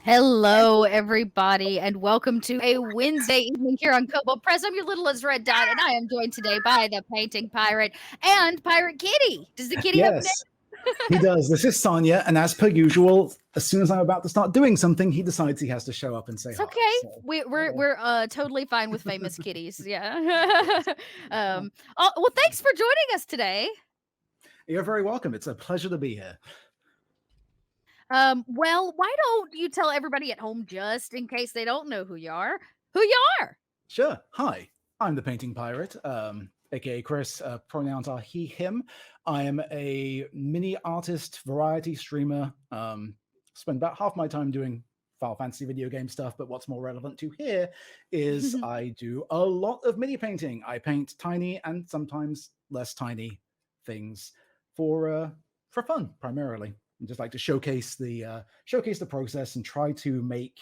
Hello, everybody, and welcome to a Wednesday evening here on Kobold Press. I'm your littlest red dot, and I am joined today by the painting pirate and Pirate Kitty. Does the kitty have a name? Yes, he does. This is Sonia, and as per usual, as soon as I'm about to start doing something, he decides he has to show up and say It's hi. okay. So, We're totally fine with famous kitties. Yeah. yes. Well, thanks for joining us today. You're very welcome. It's a pleasure to be here. Well, why don't you tell everybody at home, just in case they don't know who you are, who you are? Sure. Hi, I'm the painting pirate, aka Chris. Pronouns are he, him. I am a mini artist, variety streamer. Spend about half my time doing Final Fantasy video game stuff, but what's more relevant to here is I do a lot of mini painting. I paint tiny and sometimes less tiny things for fun, primarily. I just like to showcase the process and try to make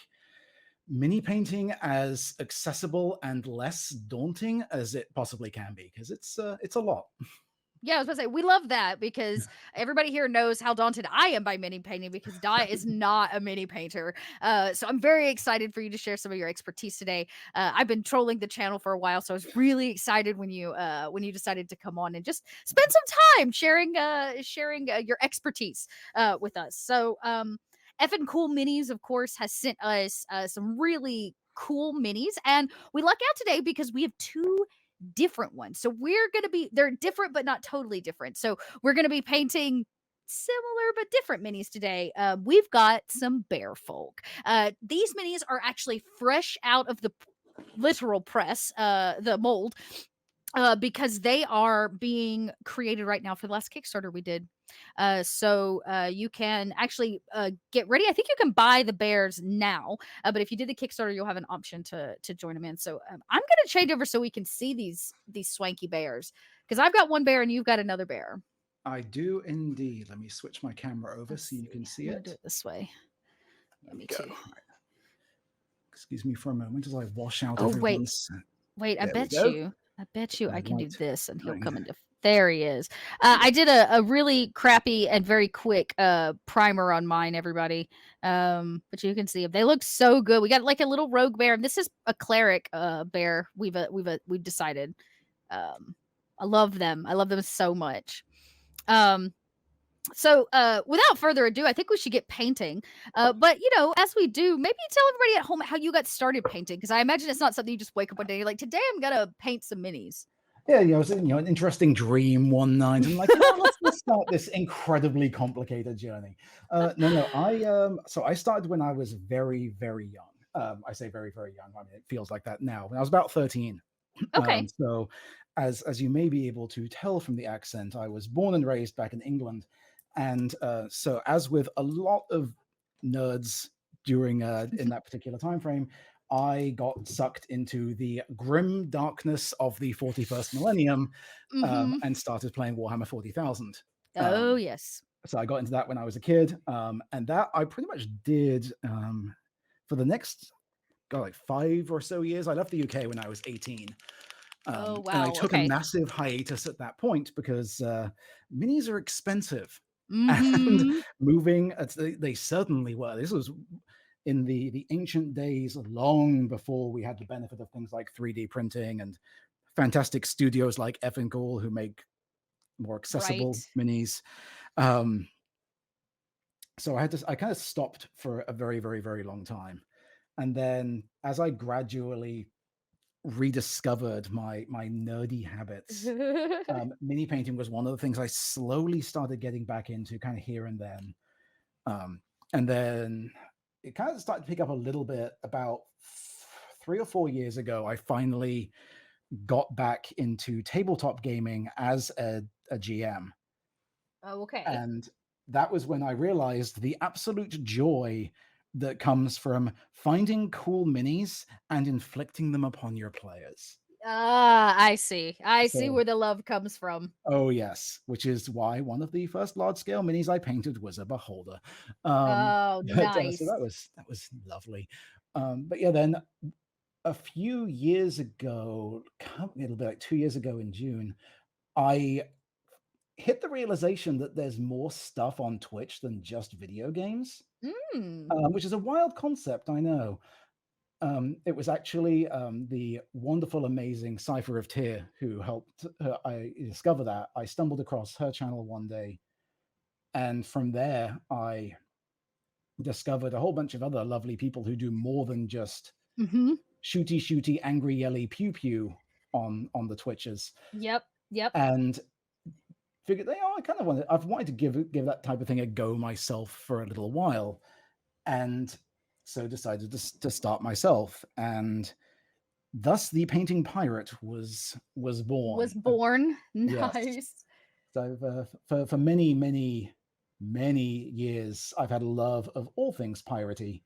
mini painting as accessible and less daunting as it possibly can be, because it's a lot. Yeah, I was about to say, we love that because everybody here knows how daunted I am by mini painting because Di is not a mini painter. So I'm very excited for you to share some of your expertise today. I've been trolling the channel for a while, so I was really excited when you decided to come on and just spend some time sharing your expertise with us. So EffinCoolMinis, of course, has sent us some really cool minis, and we luck out today because we have two different ones. So they're different, but not totally different. So we're going to be painting similar but different minis today. We've got some bear folk. These minis are actually fresh out of the literal press, the mold, because they are being created right now for the last Kickstarter we did. So you can actually get ready. I think you can buy the bears now, but if you did the Kickstarter, you'll have an option to join them in. So I'm gonna change over so we can see these swanky bears because I've got one bear and you've got another bear. I do indeed. Let me switch my camera over Let's so you can see I'm gonna it. do it this way. There we Me go. too. Right. Excuse me for a moment as I wash out Oh wait, everyone's. wait. I There we bet go. you. I bet you I Red can do light. this and he'll Ring. come into. There he is. I did a really crappy and very quick primer on mine, everybody. But you can see them. They look so good. We got like a little rogue bear. This is a cleric bear. We've decided. I love them. I love them so much. So without further ado, I think we should get painting. But as we do, maybe tell everybody at home how you got started painting, because I imagine it's not something you just wake up one day and you're like, today I'm gonna paint some minis. Yeah, it was an interesting dream one night, and like, let's start this incredibly complicated journey. No, I started when I was very, very young. I say very, very young. I mean, it feels like that now. When I was about 13. Okay. So, as you may be able to tell from the accent, I was born and raised back in England, and so as with a lot of nerds during in that particular time frame, I got sucked into the grim darkness of the 41st millennium Mm-hmm. and started playing Warhammer 40,000. Oh yes. So I got into that when I was a kid, and that I pretty much did for the next, God, like 5 or so years. I left the UK when I was 18. Oh And I wow. took a Okay. massive hiatus at that point because minis are expensive. And Mm-hmm. moving, they certainly were. This was in the ancient days, long before we had the benefit of things like 3D printing and fantastic studios like EffinCool who make more accessible Right. minis. So I kind of stopped for a very, very, very long time. And then as I gradually rediscovered my nerdy habits, mini painting was one of the things I slowly started getting back into, kind of here and then. And then it kind of started to pick up a little bit about 3 or 4 years ago. I finally got back into tabletop gaming as a GM. Oh, okay. And that was when I realized the absolute joy that comes from finding cool minis and inflicting them upon your players. Ah, I see. I see So, where the love comes from. oh yes, which is why one of the first large-scale minis I painted was a beholder. Oh, So nice. that was lovely. But yeah, then a few years ago, it'll be like 2 years ago in June, I hit the realization that there's more stuff on Twitch than just video games, Mm. which is a wild concept, I know. It was actually the wonderful, amazing Cypher of Tyr who helped I discover that. I stumbled across her channel one day, and from there, I discovered a whole bunch of other lovely people who do more than just Mm-hmm. shooty, angry, yelly pew pew on the Twitches, Yep. Yep. and figured, I kind of I've wanted to give that type of thing a go myself for a little while, and so decided to start myself, and thus the painting pirate was born. Was born. Yes, Nice. so for many years, I've had a love of all things piratey,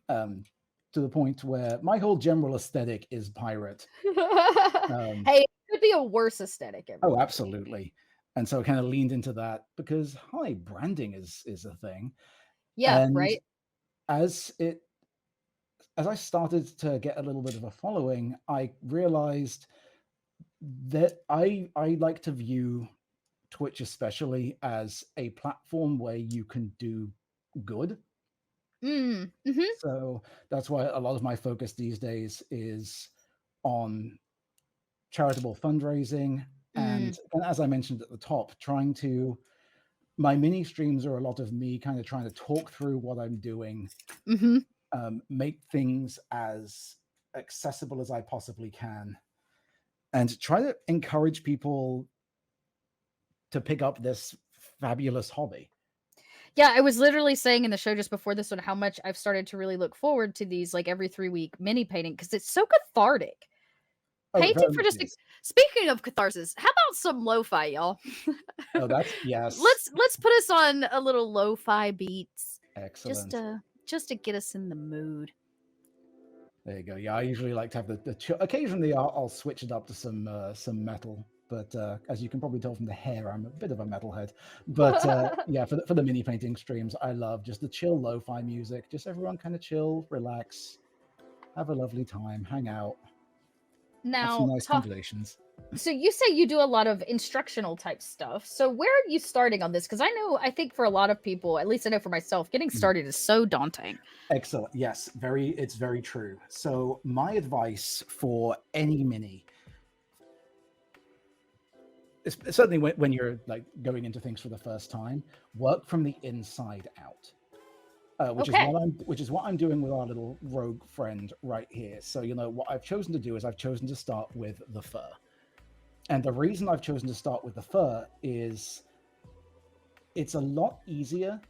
to the point where my whole general aesthetic is pirate. Hey, it could be a worse aesthetic every Oh, day. absolutely. And so I kind of leaned into that because branding is a thing. Yeah, And right. as I started to get a little bit of a following, I realized that I like to view Twitch especially as a platform where you can do good. Mm-hmm. So that's why a lot of my focus these days is on charitable fundraising, Mm. and as I mentioned at the top, my mini streams are a lot of me kind of trying to talk through what I'm doing, Mm-hmm. make things as accessible as I possibly can, and try to encourage people to pick up this fabulous hobby. Yeah, I was literally saying in the show just before this one how much I've started to really look forward to these like every 3 week mini painting because it's so cathartic. Oh, it Painting very for much just is. speaking of catharsis, how about some lo-fi, y'all? Oh, that's yes, Let's put us on a little lo-fi beats excellent. just to get us in the mood. There you go. Yeah, I usually like to have occasionally I'll switch it up to some metal, but as you can probably tell from the hair, I'm a bit of a metalhead. But yeah, for the mini painting streams, I love just the chill lo-fi music. Just everyone kind of chill, relax, have a lovely time, hang out, have some Now, nice conversations. so you say you do a lot of instructional type stuff. So where are you starting on this? Because I think for a lot of people, at least I know for myself, getting Mm. started is so daunting. Excellent. Yes, it's very true. So my advice for any mini, certainly when you're like going into things for the first time, work from the inside out. Which is Okay. what I'm doing with our little rogue friend right here. So what I've chosen to do is I've chosen to start with the fur, and the reason I've chosen to start with the fur is it's a lot easier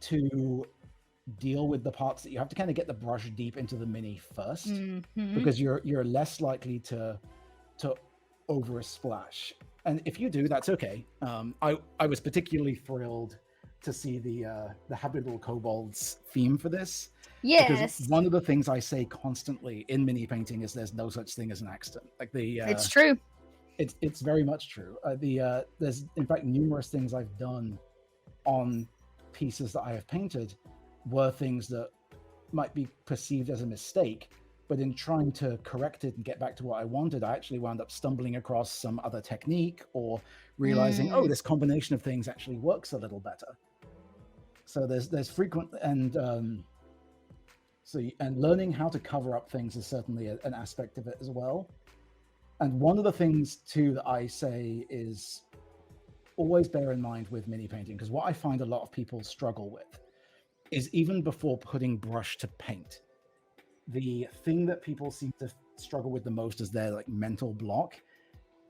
to deal with the parts that you have to kind of get the brush deep into the mini first, Mm-hmm. because you're less likely to over a splash. And if you do, that's okay. I was particularly thrilled to see the habitable kobolds theme for this, because Yes, one of the things I say constantly in mini painting is there's no such thing as an accident. Like it's true. it's very much true. There's in fact numerous things I've done on pieces that I have painted were things that might be perceived as a mistake, but in trying to correct it and get back to what I wanted, I actually wound up stumbling across some other technique or realizing, oh, Mm. this combination of things actually works a little better. So there's frequent and and learning how to cover up things is certainly an aspect of it as well. And one of the things too that I say is always bear in mind with mini painting, because what I find a lot of people struggle with is even before putting brush to paint, the thing that people seem to struggle with the most is their like mental block,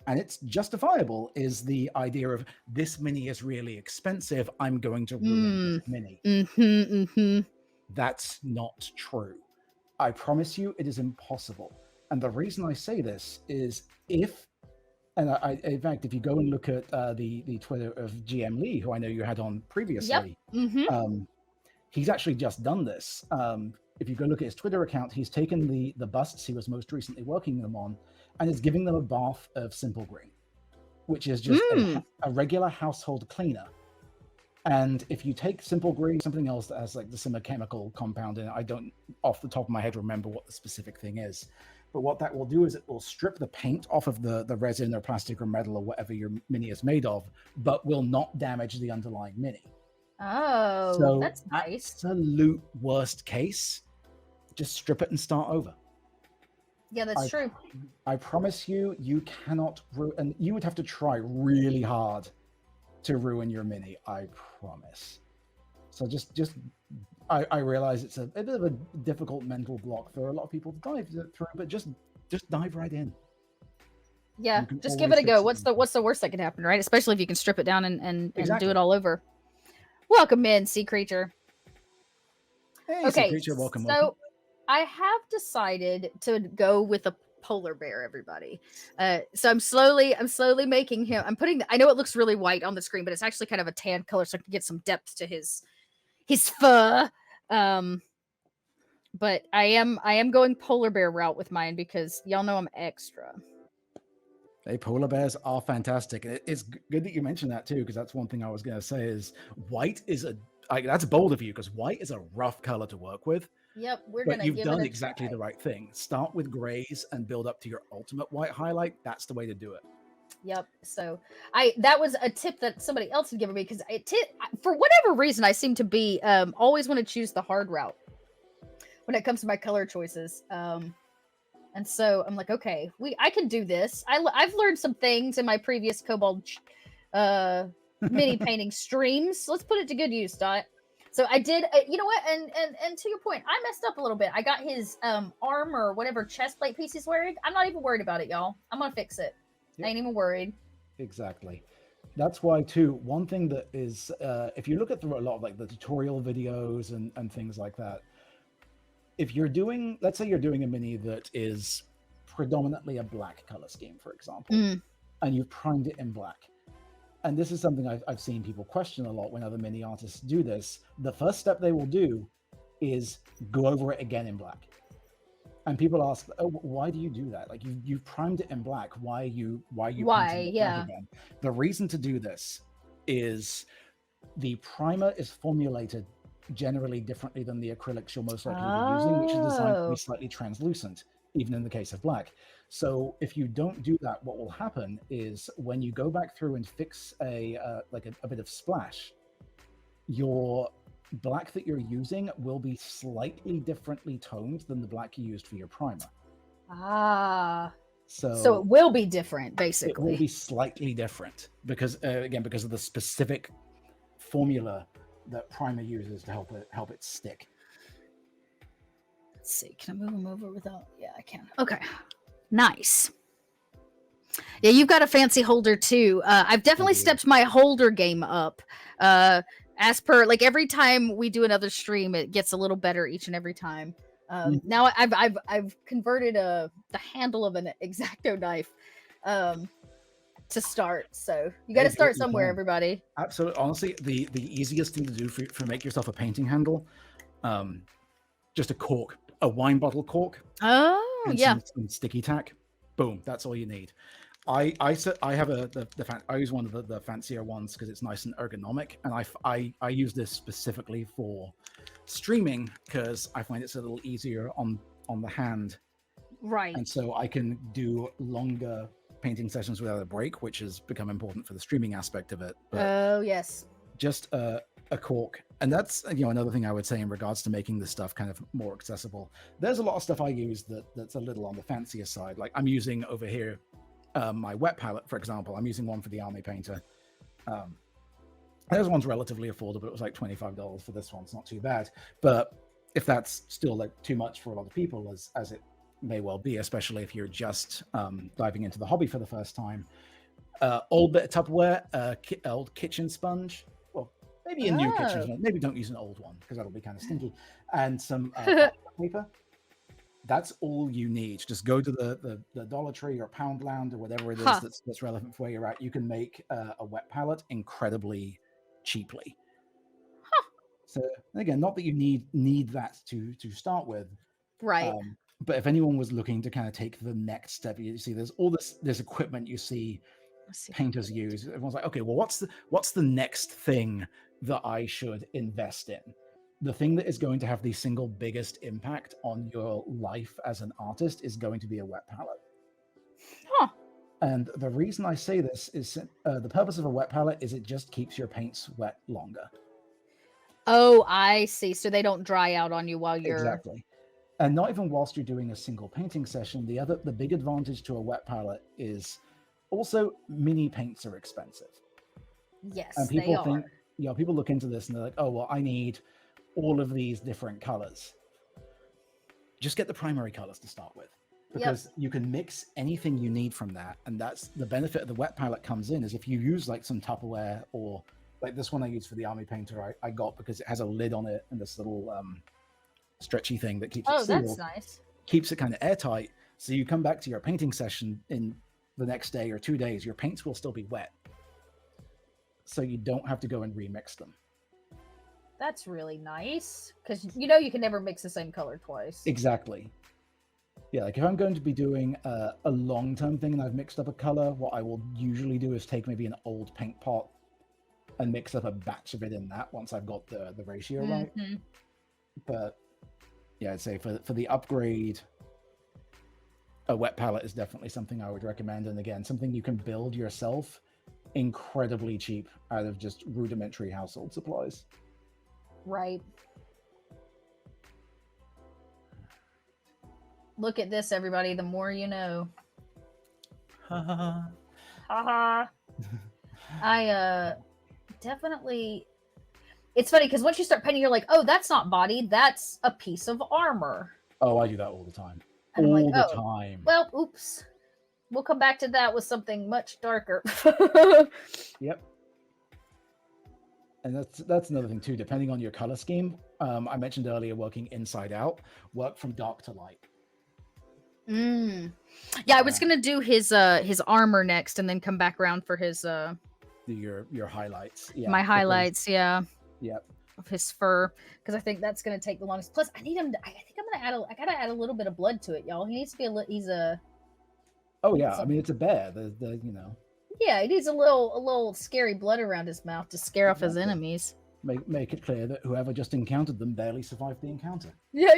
and it's justifiable, is the idea of this mini is really expensive, I'm going to ruin this mini. Mm-hmm. Mm-hmm. That's not true. I promise you it is impossible. And the reason I say this is in fact, if you go and look at the Twitter of GM Lee, who I know you had on Yep. previously, Mm-hmm. he's actually just done this. If you go look at his Twitter account, he's taken the busts he was most recently working them on and is giving them a bath of simple green, which is just a regular household cleaner. And if you take simple green, something else that has like the similar chemical compound in it, I don't off the top of my head remember what the specific thing is, But what that will do is it will strip the paint off of the resin or plastic or metal or whatever your mini is made of, but will not damage the underlying mini. Oh, So that's nice. absolute worst case, just strip it and start over. Yeah, that's true. I promise you, you cannot and you would have to try really hard to ruin your mini. I promise. So I realize it's a bit of a difficult mental block for a lot of people to dive through, but just dive right in. Yeah, just give it a go. What's the worst that can happen, right? Especially if you can strip it down and Exactly. do it all over. Welcome in, sea creature. Hey, Okay, sea creature, welcome. I have decided to go with a polar bear, everybody. So I'm slowly making him. I'm putting. I know it looks really white on the screen, but it's actually kind of a tan color, so I can get some depth to his fur. But I am going polar bear route with mine because y'all know I'm extra. Hey, polar bears are fantastic. It's good that you mentioned that too, because that's one thing I was going to say is white is that's bold of you because white is a rough color to work with. Yep, but you've done exactly the right thing. Start with grays and build up to your ultimate white highlight. That's the way to do it. Yep. So that was a tip that somebody else had given me because for whatever reason I seem to be always want to choose the hard route when it comes to my color choices. And so I'm like, okay, I can do this. I've learned some things in my previous Kobold mini painting streams. Let's put it to good use, Dot. So I did, you know what? And to your point, I messed up a little bit. I got his arm or whatever chest plate piece he's wearing. I'm not even worried about it, y'all. I'm gonna fix it. Yep. I ain't even worried. Exactly. That's why too. One thing that is, if you look at through a lot of like the tutorial videos and things like that, if you're doing, let's say you're doing a mini that is predominantly a black color scheme, for example, and you've primed it in black. And this is something I've seen people question a lot when other mini artists do this. The first step they will do is go over it again in black. And people ask, "Oh, why do you do that? Like you've primed it in black. Why you painting it black again?" The reason to do this is the primer is formulated generally differently than the acrylics you're most likely to be using, which is designed to be slightly translucent, even in the case of black. So if you don't do that, what will happen is when you go back through and fix a bit of splash, your black that you're using will be slightly differently toned than the black you used for your primer. So it will be different, basically. It will be slightly different because again, because of the specific formula that primer uses to help it stick. Let's see. Can I move them over without? Yeah, I can. Okay. Nice. Yeah, you've got a fancy holder too. I've definitely stepped my holder game up. As per like every time we do another stream, it gets a little better each and every time. Now I've converted the handle of an X-Acto knife to start. So you got to start somewhere, everybody. Absolutely. Honestly, the easiest thing to do for make yourself a painting handle, just a wine bottle cork. Oh, and yeah. Some sticky tack. Boom. That's all you need. I have I use one of the fancier ones because it's nice and ergonomic, and I use this specifically for streaming because I find it's a little easier on the hand. Right. And so I can do longer painting sessions without a break, which has become important for the streaming aspect of it. But yes. Just a cork. And that's another thing I would say in regards to making this stuff kind of more accessible. There's a lot of stuff I use that's a little on the fancier side. Like I'm using over here my wet palette, for example. I'm using one for the Army Painter. Those one's relatively affordable. It was like $25 for this one. It's not too bad. But if that's still like too much for a lot of people, as it may well be, especially if you're just diving into the hobby for the first time, old bit of Tupperware, old kitchen sponge. Well, maybe a new kitchen sponge. Maybe don't use an old one because that'll be kind of stinky. And some paper. That's all you need. Just go to the Dollar Tree or Poundland or whatever it is that's relevant for where you're at. You can make a wet palette incredibly cheaply. So again, not that you need that to start with, right? But if anyone was looking to kind of take the next step, you see there's all this equipment you see painters use. Everyone's like, okay, well, what's the next thing that I should invest in? the thing that is going to have the single biggest impact on your life as an artist is going to be a wet palette. Huh. And the reason I say this is the purpose of a wet palette is it just keeps your paints wet longer. Oh, I see. So they don't dry out on you while you're... Exactly. And not even whilst you're doing a single painting session. The big advantage to a wet palette is also mini paints are expensive. Yes, And people they think, are. people look into this and they're like, oh, well, I need all of these different colors. Just get the primary colors to start with, because you can mix anything you need from that. And that's the benefit of the wet palette comes in, is if you use like some Tupperware, or like this one I use for the army painter I got because it has a lid on it and this little stretchy thing that keeps it sealed. That's nice. Keeps it kind of airtight. So you come back to your painting session in the next day or 2 days, your paints will still be wet. So you don't have to go and remix them. That's really nice, because you can never mix the same color twice. Exactly. Yeah, like if I'm going to be doing a long-term thing and I've mixed up a color, what I will usually do is take maybe an old paint pot and mix up a batch of it in that once I've got the ratio right. But yeah, I'd say for the upgrade, a wet palette is definitely something I would recommend. And again, something you can build yourself incredibly cheap out of just rudimentary household supplies. Right. Look at this, everybody. The more you know. Ha ha. I definitely... It's funny, because once you start painting, you're like, oh, that's not body. That's a piece of armor. Oh, I do that all the time. And all I'm like, the time. Well, oops. We'll come back to that with something much darker. Yep. And that's another thing too, depending on your color scheme. I mentioned earlier working inside out, work from dark to light. Yeah, I was gonna do his armor next and then come back around for his your highlights. Yeah. My highlights, yeah. Yep. Of his fur, because I think that's gonna take the longest. Plus, I need him to, I think I gotta add a little bit of blood to it, y'all. He needs to be he's a... Oh yeah, I mean it's a bear. Yeah, he needs a little scary blood around his mouth to scare off his enemies. Make it clear that whoever just encountered them barely survived the encounter. Yeah.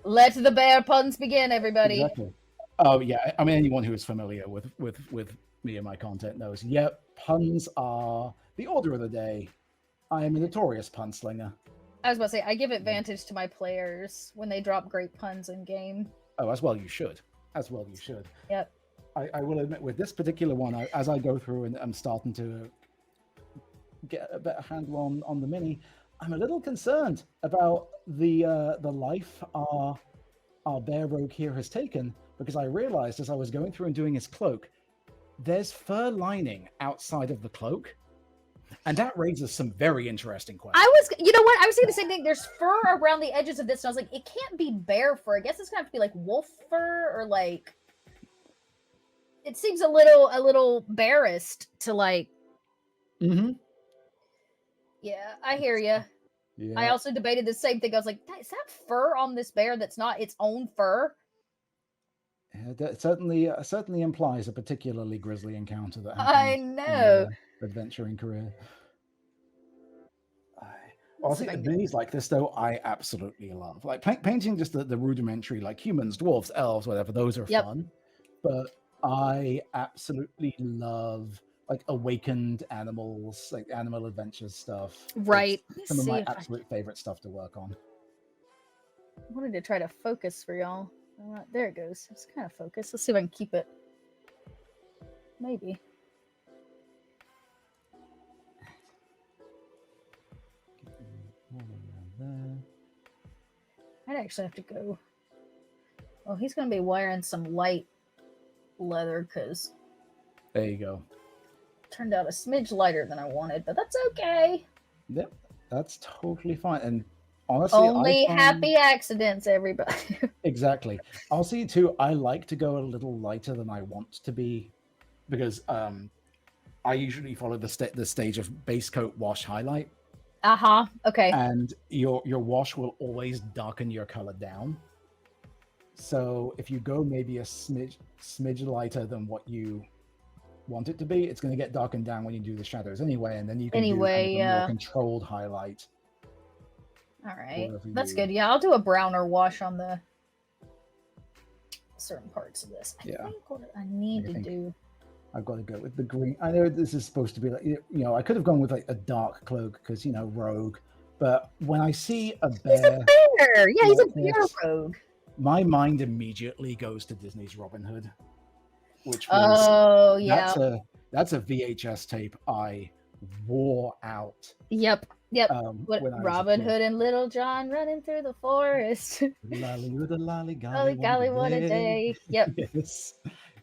Let the bear puns begin, everybody. Exactly. Oh yeah, I mean anyone who is familiar with me and my content knows. Yep, puns are the order of the day. I am a notorious pun slinger. I was about to say, I give advantage to my players when they drop great puns in game. Oh, as well you should. Yep. I will admit, with this particular one, as I go through and I'm starting to get a better handle on the mini, I'm a little concerned about the life our bear rogue here has taken, because I realized as I was going through and doing his cloak, there's fur lining outside of the cloak, and that raises some very interesting questions. You know what? I was saying the same thing. There's fur around the edges of this, and I was like, it can't be bear fur. I guess it's gonna have to be like wolf fur, or like... It seems a little bearist to like... Mm-hmm. Yeah, I hear you. Yeah. I also debated the same thing. I was like, is that fur on this bear that's not its own fur? Yeah, that certainly implies a particularly grisly encounter that happened. I know. In adventuring career. Honestly, minis like this though, I absolutely love. Like painting just the rudimentary, like humans, dwarves, elves, whatever. Those are fun. But I absolutely love like awakened animals, like animal adventures stuff. Right. It's some of my absolute favorite stuff to work on. I wanted to try to focus for y'all. There it goes. It's kind of focused. Let's see if I can keep it. Maybe. I'd actually have to go. Oh, he's going to be wearing some light leather because... There you go. Turned out a smidge lighter than I wanted, but that's okay. Yep, that's totally fine. And honestly, only happy accidents, everybody. Exactly. Honestly, too, I like to go a little lighter than I want to be, because I usually follow the stage of base coat, wash, highlight. Okay. And your wash will always darken your color down. So if you go maybe a smidge lighter than what you want it to be, it's going to get darkened down when you do the shadows anyway, and then you can do kind of a more controlled highlight All right, wherever that's you. good. Yeah, I'll do a browner wash on the certain parts of this. I Yeah, think what I need I to think do. I've got to go with the green. I know this is supposed to be like, I could have gone with like a dark cloak because rogue. But when I see a He's bear a bear. Yeah, he's a like bear this, rogue. my mind immediately goes to Disney's Robin Hood, which was Oh yeah. that's a VHS tape I wore out Yep. Yep. What when I was a Robin kid. Hood and Little John running through the forest. Lolly with a lolly golly Golly wonder golly, what a day. day. Yep. Yes,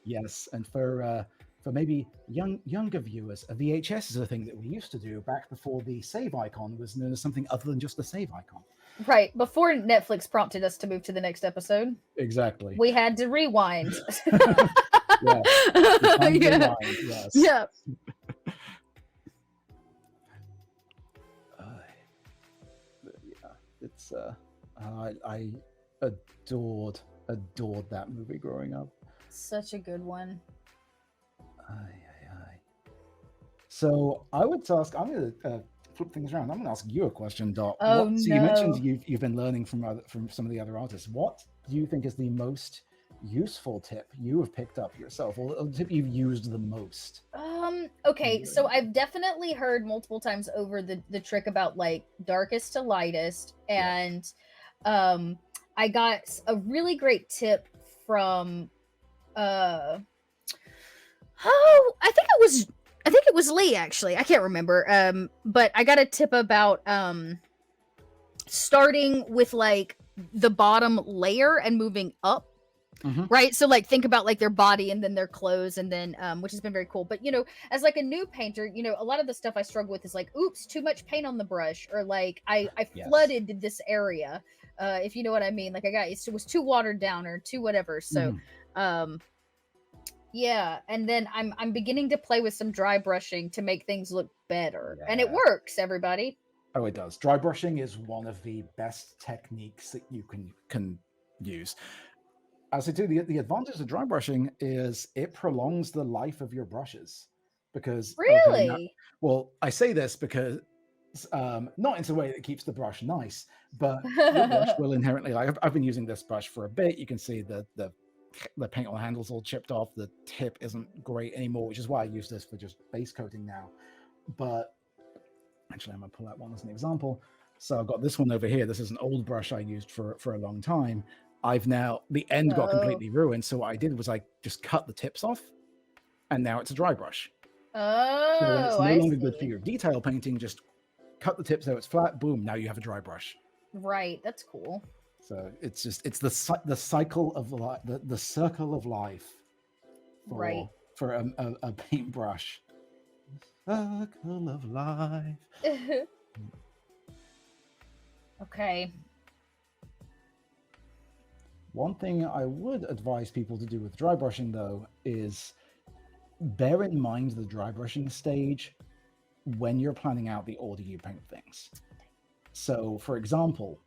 yes, and for maybe younger viewers, a VHS is a thing that we used to do back before the save icon was known as something other than just the save icon. Right. Before Netflix prompted us to move to the next episode, Exactly. we had to rewind. Yes. Rewind, Yeah. rewind, yes. Yeah. Yeah, it's I adored that movie growing up. Such a good one. So I would ask. I'm going to flip things around. I'm going to ask you a question, Dot. Oh So you mentioned no. you've been learning from some of the other artists. What do you think is the most useful tip you have picked up yourself, or the tip you've used the most? Okay, so I've definitely heard multiple times over the trick about like darkest to lightest, and I got a really great tip from I think it was Lee actually. I can't remember. But I got a tip about starting with like the bottom layer and moving up. Right, so like think about like their body and then their clothes, and then which has been very cool. But as like a new painter, a lot of the stuff I struggle with is like, oops, too much paint on the brush, or like I flooded this area, if you know what I mean. Like it was too watered down or too whatever. So yeah, and then I'm beginning to play with some dry brushing to make things look better, and it works, everybody. Oh, it does. Dry brushing is one of the best techniques that you can use. As I do, the advantage of dry brushing is it prolongs the life of your brushes. Because Really? well, I say this because not in a way that keeps the brush nice, but your brush will inherently, like I've been using this brush for a bit. You can see the paint on the handle's all chipped off. The tip isn't great anymore, which is why I use this for just base coating now. But actually, I'm gonna pull that one as an example. So I've got this one over here. This is an old brush I used for a long time. The end got completely ruined. So what I did was I just cut the tips off, and now it's a dry brush. Oh, so when it's no longer good for your detail painting, just cut the tips so it's flat. Boom! Now you have a dry brush. Right, that's cool. So it's the cycle of life, the circle of life. For a paintbrush. Circle of life. Okay. One thing I would advise people to do with dry brushing, though, is bear in mind the dry brushing stage when you're planning out the order you paint things. So, for example,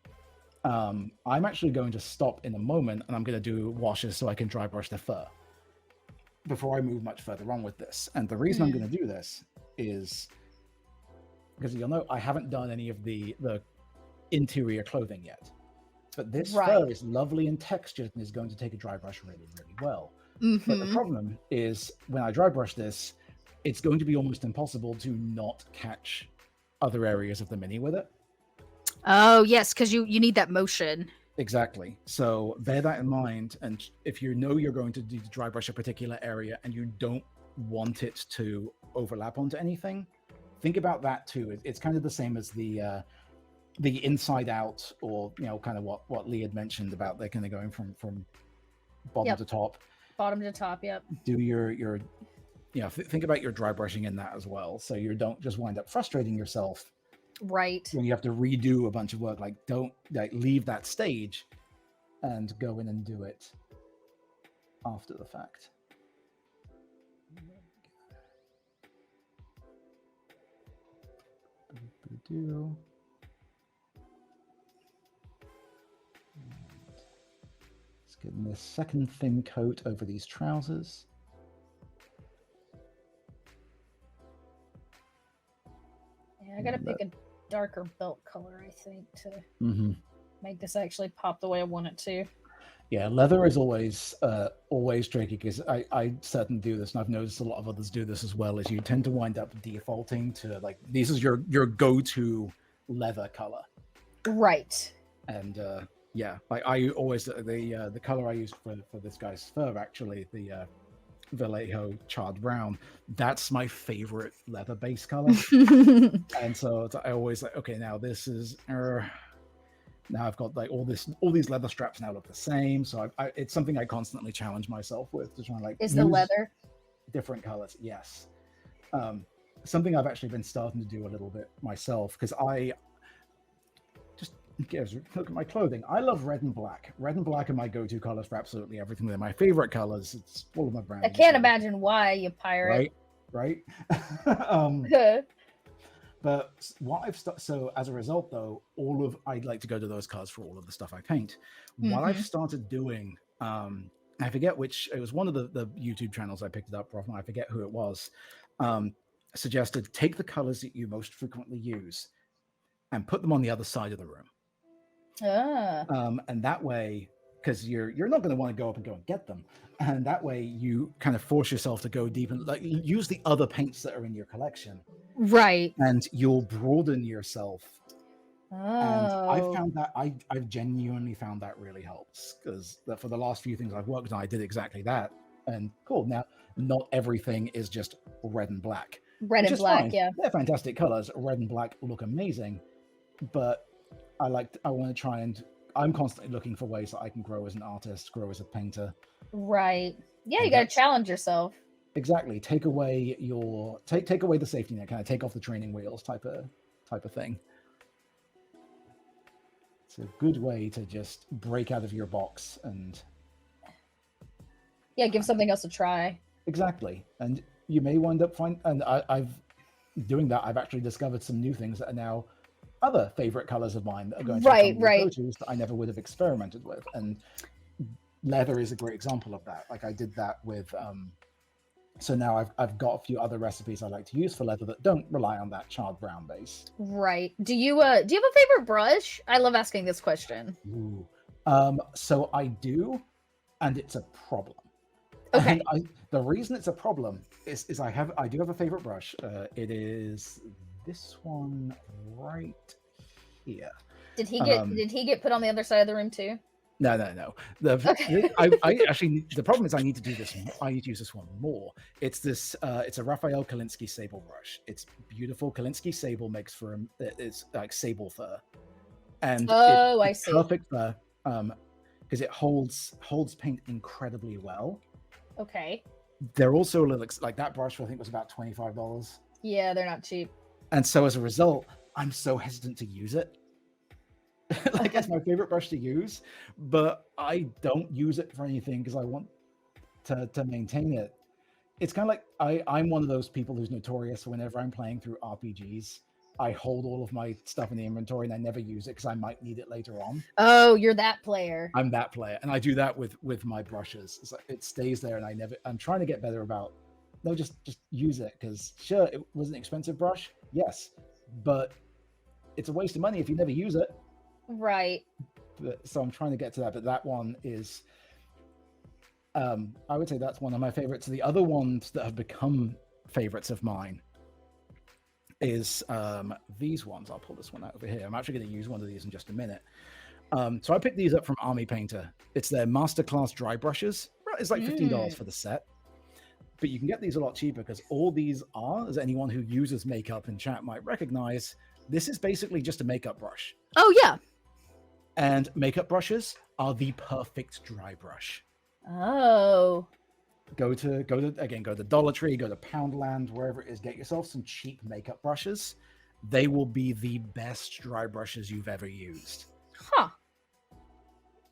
I'm actually going to stop in a moment, and I'm going to do washes so I can dry brush the fur before I move much further on with this. And the reason I'm going to do this is because you'll know I haven't done any of the interior clothing yet. But this fur is lovely and textured and is going to take a dry brush really, really well. But the problem is when I dry brush this, it's going to be almost impossible to not catch other areas of the mini with it. Oh, yes, because you need that motion. Exactly. So bear that in mind. And if you know you're going to dry brush a particular area and you don't want it to overlap onto anything, think about that too. It's kind of the same as the inside out, or kind of what Lee had mentioned about they're kind of going from bottom to top. Bottom to top, yep. Do your think about your dry brushing in that as well, so you don't just wind up frustrating yourself. Right. When you have to redo a bunch of work, don't leave that stage and go in and do it after the fact. Let's get this second thin coat over these trousers. Yeah, I gotta pick darker belt color, I think, to Mm-hmm. make this actually pop the way I want it to. Yeah, leather is always tricky because I certainly do this, and I've noticed a lot of others do this as well. Is you tend to wind up defaulting to like this is your go-to leather color, Right. and yeah, I always the color I used for this guy's fur actually the Vallejo charred brown. That's my favorite leather base color, and so I always like okay now this is. Now I've got like all these leather straps now look the same, so it's something I constantly challenge myself with to try and like Is the use leather? different colors. Yes, something I've actually been starting to do a little bit myself because I just look at my clothing. I love red and black. Red and black are my go-to colors for absolutely everything. They're my favorite colors. It's all of my brand. I can't imagine why, you pirate. Right. But what so as a result, though, I'd like to go to those colors for all of the stuff I paint. What I've started doing, I forget which, it was one of the YouTube channels I picked it up from. I forget who it was. Suggested take the colors that you most frequently use and put them on the other side of the room. And that way, because you're not going to want to go up and go and get them, and that way you kind of force yourself to go deep and like use the other paints that are in your collection. Right. And you'll broaden yourself. Oh. And I found that I've genuinely found that really helps because for the last few things I've worked on, I did exactly that. And cool. Now, not everything is just red and black. Red and black, fine. yeah. They're fantastic colors. Red and black look amazing. But I want to try and I'm constantly looking for ways that I can grow as an artist, grow as a painter. Right. Yeah, you got to challenge yourself. Exactly. Take away take away the safety net, kind of take off the training wheels type of thing. It's a good way to just break out of your box and give something else a try. Exactly. And you may wind up I've doing that, I've actually discovered some new things that are now other favorite colors of mine that are going to become go-tos that I never would have experimented with. And leather is a great example of that. Like I did that with so now I've got a few other recipes I like to use for leather that don't rely on that charred brown base. Right. Do you have a favorite brush? I love asking this question. Ooh. So I do, and it's a problem. Okay. And the reason it's a problem is I do have a favorite brush. It is this one right here. Did he get put on the other side of the room too? No. I actually the problem is I need to do this. I need to use this one more. It's this. It's a Raphael Kalinsky sable brush. It's beautiful. Kalinsky sable makes for it's like sable fur, and I see. Perfect fur because it holds paint incredibly well. Okay. They're also a little like that brush I think was about $25. Yeah, they're not cheap. And so as a result, I'm so hesitant to use it. Like it's my favorite brush to use, but I don't use it for anything because I want to maintain it. It's kind of like I'm one of those people who's notorious whenever I'm playing through RPGs, I hold all of my stuff in the inventory and I never use it because I might need it later on. Oh, you're that player. I'm that player, and I do that with my brushes. It's like it stays there, and I'm trying to get better about no, just use it because sure, it was an expensive brush, yes, but it's a waste of money if you never use it. Right. So I'm trying to get to that, but that one is, I would say that's one of my favorites. The other ones that have become favorites of mine is these ones. I'll pull this one out over here. I'm actually going to use one of these in just a minute. So I picked these up from Army Painter. It's their masterclass dry brushes. It's like $15 for the set, but you can get these a lot cheaper because all these are, as anyone who uses makeup in chat might recognize, this is basically just a makeup brush. Oh yeah. And makeup brushes are the perfect dry brush. Oh. Go to Dollar Tree, go to Poundland, wherever it is, get yourself some cheap makeup brushes. They will be the best dry brushes you've ever used. Huh.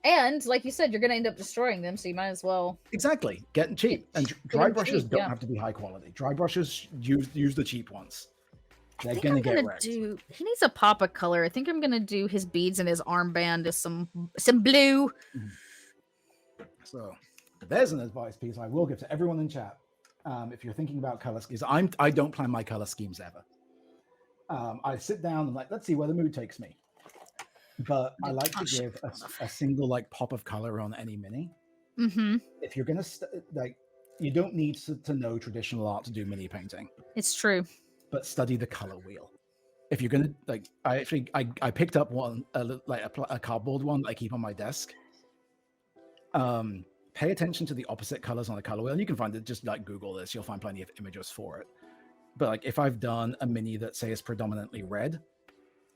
And like you said, you're going to end up destroying them, so you might as well. Exactly. Getting cheap. And dry brushes don't have to be high quality. Dry brushes, use the cheap ones. They're going to get wrecked. He needs a pop of color. I think I'm going to do his beads and his armband as some blue. So there's an advice piece I will give to everyone in chat. If you're thinking about color schemes, I don't plan my color schemes ever. I sit down and like, let's see where the mood takes me. But I like to give a single like pop of color on any mini. Mm-hmm. If you're gonna like, you don't need to know traditional art to do mini painting. It's true. But study the color wheel. If you're gonna like, I picked up one a cardboard one that I keep on my desk. Pay attention to the opposite colors on the color wheel, and you can find it. Just like Google this, you'll find plenty of images for it. But like, if I've done a mini that say is predominantly red,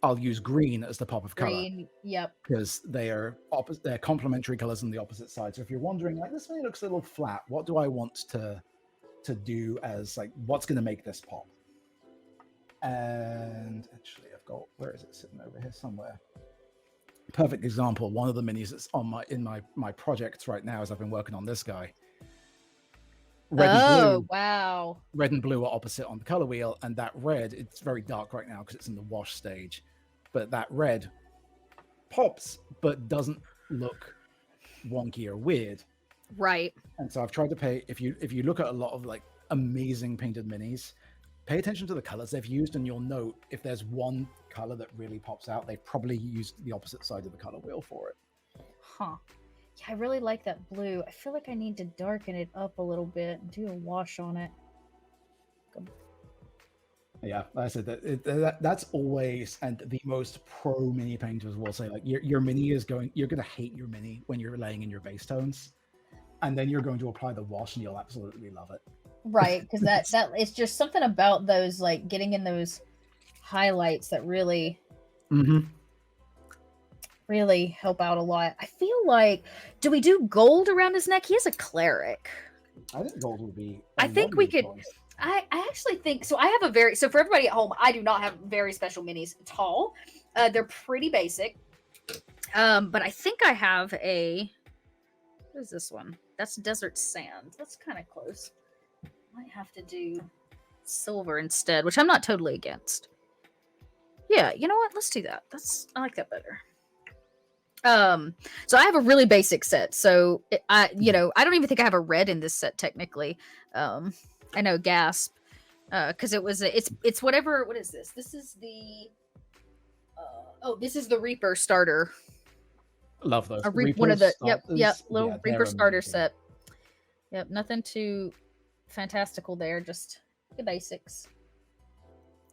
I'll use green as the pop of color. Green, yep. Because they're complementary colors on the opposite side. So if you're wondering, like, this mini looks a little flat, what do I want to do as like, what's going to make this pop? And actually, I've got, where is it sitting over here somewhere? Perfect example. One of the minis that's on my projects right now, as I've been working on this guy. Red and blue, wow. Red and blue are opposite on the color wheel, and that red, it's very dark right now because it's in the wash stage. But that red pops, but doesn't look wonky or weird. Right. And so I've tried to pay, if you look at a lot of like amazing painted minis, pay attention to the colors they've used, and you'll note if there's one color that really pops out, they've probably used the opposite side of the color wheel for it. Huh. Yeah, I really like that blue. I feel like I need to darken it up a little bit and do a wash on it. Yeah, like I said, that's always, and the most pro mini painters will say, like, your mini is you're going to hate your mini when you're laying in your base tones, and then you're going to apply the wash and you'll absolutely love it. Right, because that it's just something about those, like, getting in those highlights that really really help out a lot. I feel like, do we do gold around his neck? He is a cleric. I think gold would be. I think we could. Choice. I actually think so. I have so for everybody at home, I do not have very special minis at all. They're pretty basic. But I think I have what is this one? That's desert sand. That's kind of close. Might have to do silver instead, which I'm not totally against. Yeah, you know what? Let's do that. I like that better. So I have a really basic set. So I don't even think I have a red in this set technically. I know, gasp, because it's whatever. What is this? This is the this is the Reaper starter. Love those. One of the little Reaper starter set. Yep, nothing too fantastical there. Just the basics.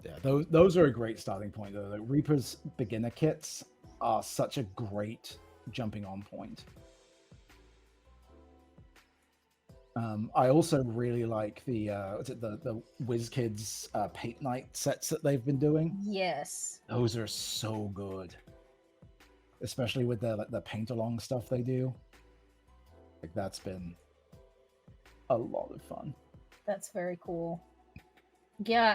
Yeah, those are a great starting point though. Like, Reaper's beginner kits are such a great jumping on point. I also really like the WizKids paint night sets that they've been doing. Yes, those are so good, especially with the paint along stuff they do. Like, that's been a lot of fun. That's very cool. Yeah,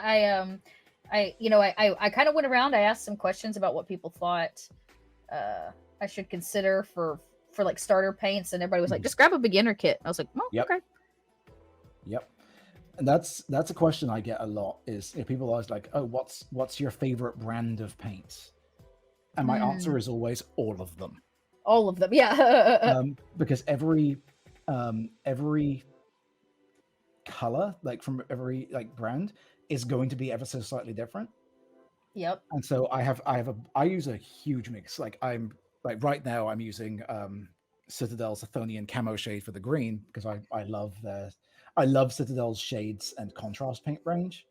I kind of went around. I asked some questions about what people thought I should consider for like starter paints, and everybody was like, just grab a beginner kit. I was like, oh, yep. Okay. Yep. And that's a question I get a lot, is if people are like, oh, what's your favorite brand of paints? And my answer is always all of them. All of them, yeah. Because every color, like from every like brand, is going to be ever so slightly different. Yep. And so I use a huge mix. Like, right now I'm using Citadel's Athonian camo shade for the green, because I love Citadel's shades and contrast paint range.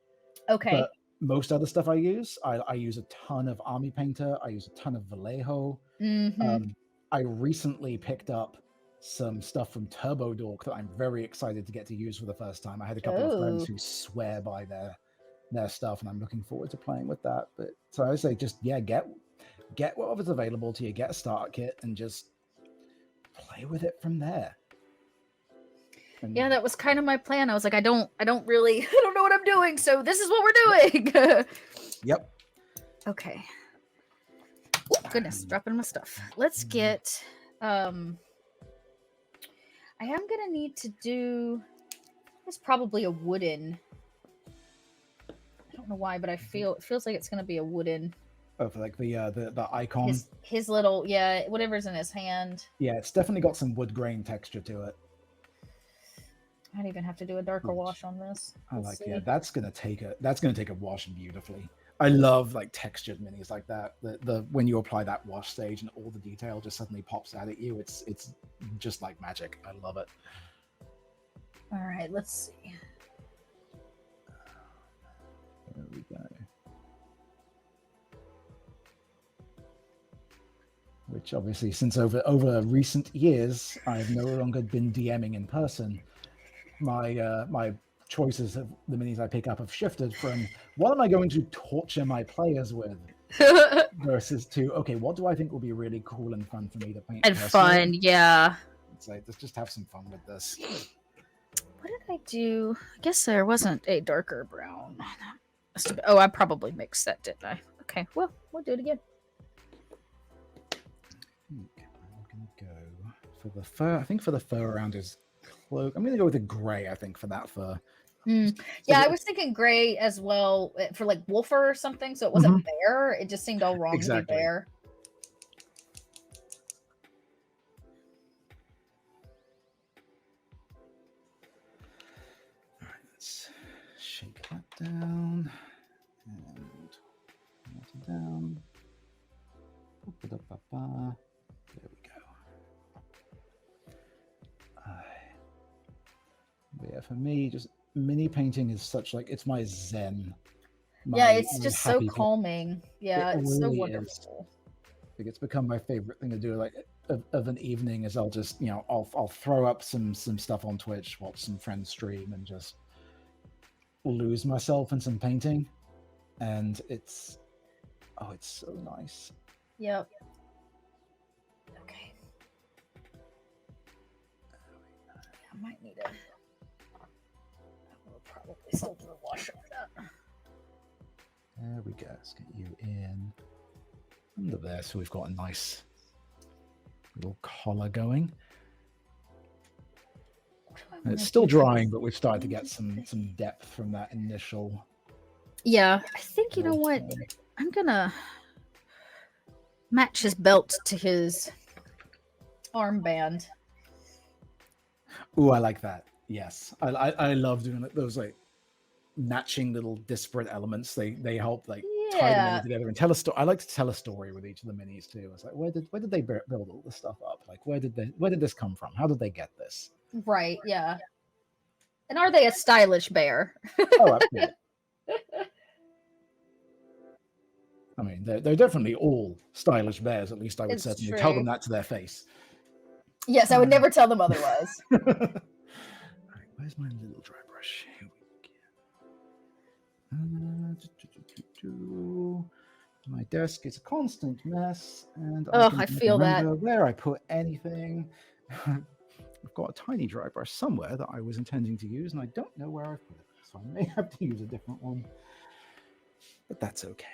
Okay. But most other stuff I use a ton of Army Painter. I use a ton of Vallejo. I recently picked up some stuff from Turbo Dork that I'm very excited to get to use for the first time. I had a couple of friends who swear by their stuff, and I'm looking forward to playing with that. But so I say, just get whatever's available to you, get a starter kit, and just play with it from there. And yeah, that was kind of my plan. I was like, I don't really I don't know what I'm doing, so this is what we're doing. Yep. Okay. Oh, goodness, dropping my stuff. Let's get I am gonna need to do, it's probably a wooden, I don't know why, but it feels like it's gonna be a wooden. Oh, for like the icon. His little, yeah, whatever's in his hand. Yeah, it's definitely got some wood grain texture to it. I might even have to do a darker wash on this. That's gonna take a wash beautifully. I love like textured minis like that. The when you apply that wash stage and all the detail just suddenly pops out at you. It's just like magic. I love it. All right, let's see. There we go. Which obviously, since over recent years, I've no longer been DMing in person. My choices of the minis I pick up have shifted from what am I going to torture my players with versus to okay, what do I think will be really cool and fun for me to paint And personally? fun, yeah. It's like let's just have some fun with this. What did I do? I guess there wasn't a darker brown. Oh, I probably mixed that, didn't I? Okay, well, we'll do it again. I'm gonna go for the fur. I think for the fur around his cloak, I'm gonna go with a gray. I think for that fur. Yeah, I was thinking gray as well for like wolfer or something, so it wasn't bear. It just seemed all wrong to be bear. All right, let's shake that down and melt it down. There we go. Yeah, for me, just mini painting is such like it's my zen. Yeah, it's just so calming. Yeah, it's so really wonderful. Like it's become my favorite thing to do. Like of an evening is I'll just I'll throw up some stuff on Twitch, watch some friends stream, and just lose myself in some painting, and it's so nice. Yep. Okay. I might need a. We'll probably still do a washer for that. There we go. Let's get you in under there, so we've got a nice little collar going. It's still drying, but we've started to get some depth from that initial. Yeah, I think you know what? I'm gonna match his belt to his armband. Ooh, I like that. Yes, I love doing those like matching little disparate elements. They help like tie the mini together and tell a story. I like to tell a story with each of the minis too. It's like where did they build all this stuff up? Like where did this come from? How did they get this? Right. Yeah. And are they a stylish bear? Oh, absolutely. I mean, they're definitely all stylish bears. At least I would certainly tell them that to their face. Yes, I would never tell them otherwise. All right, where's my little dry brush? Here we go. My desk is a constant mess, and I feel that. Where I put anything. I've got a tiny dry brush somewhere that I was intending to use, and I don't know where I've put it, so I may have to use a different one. But that's okay.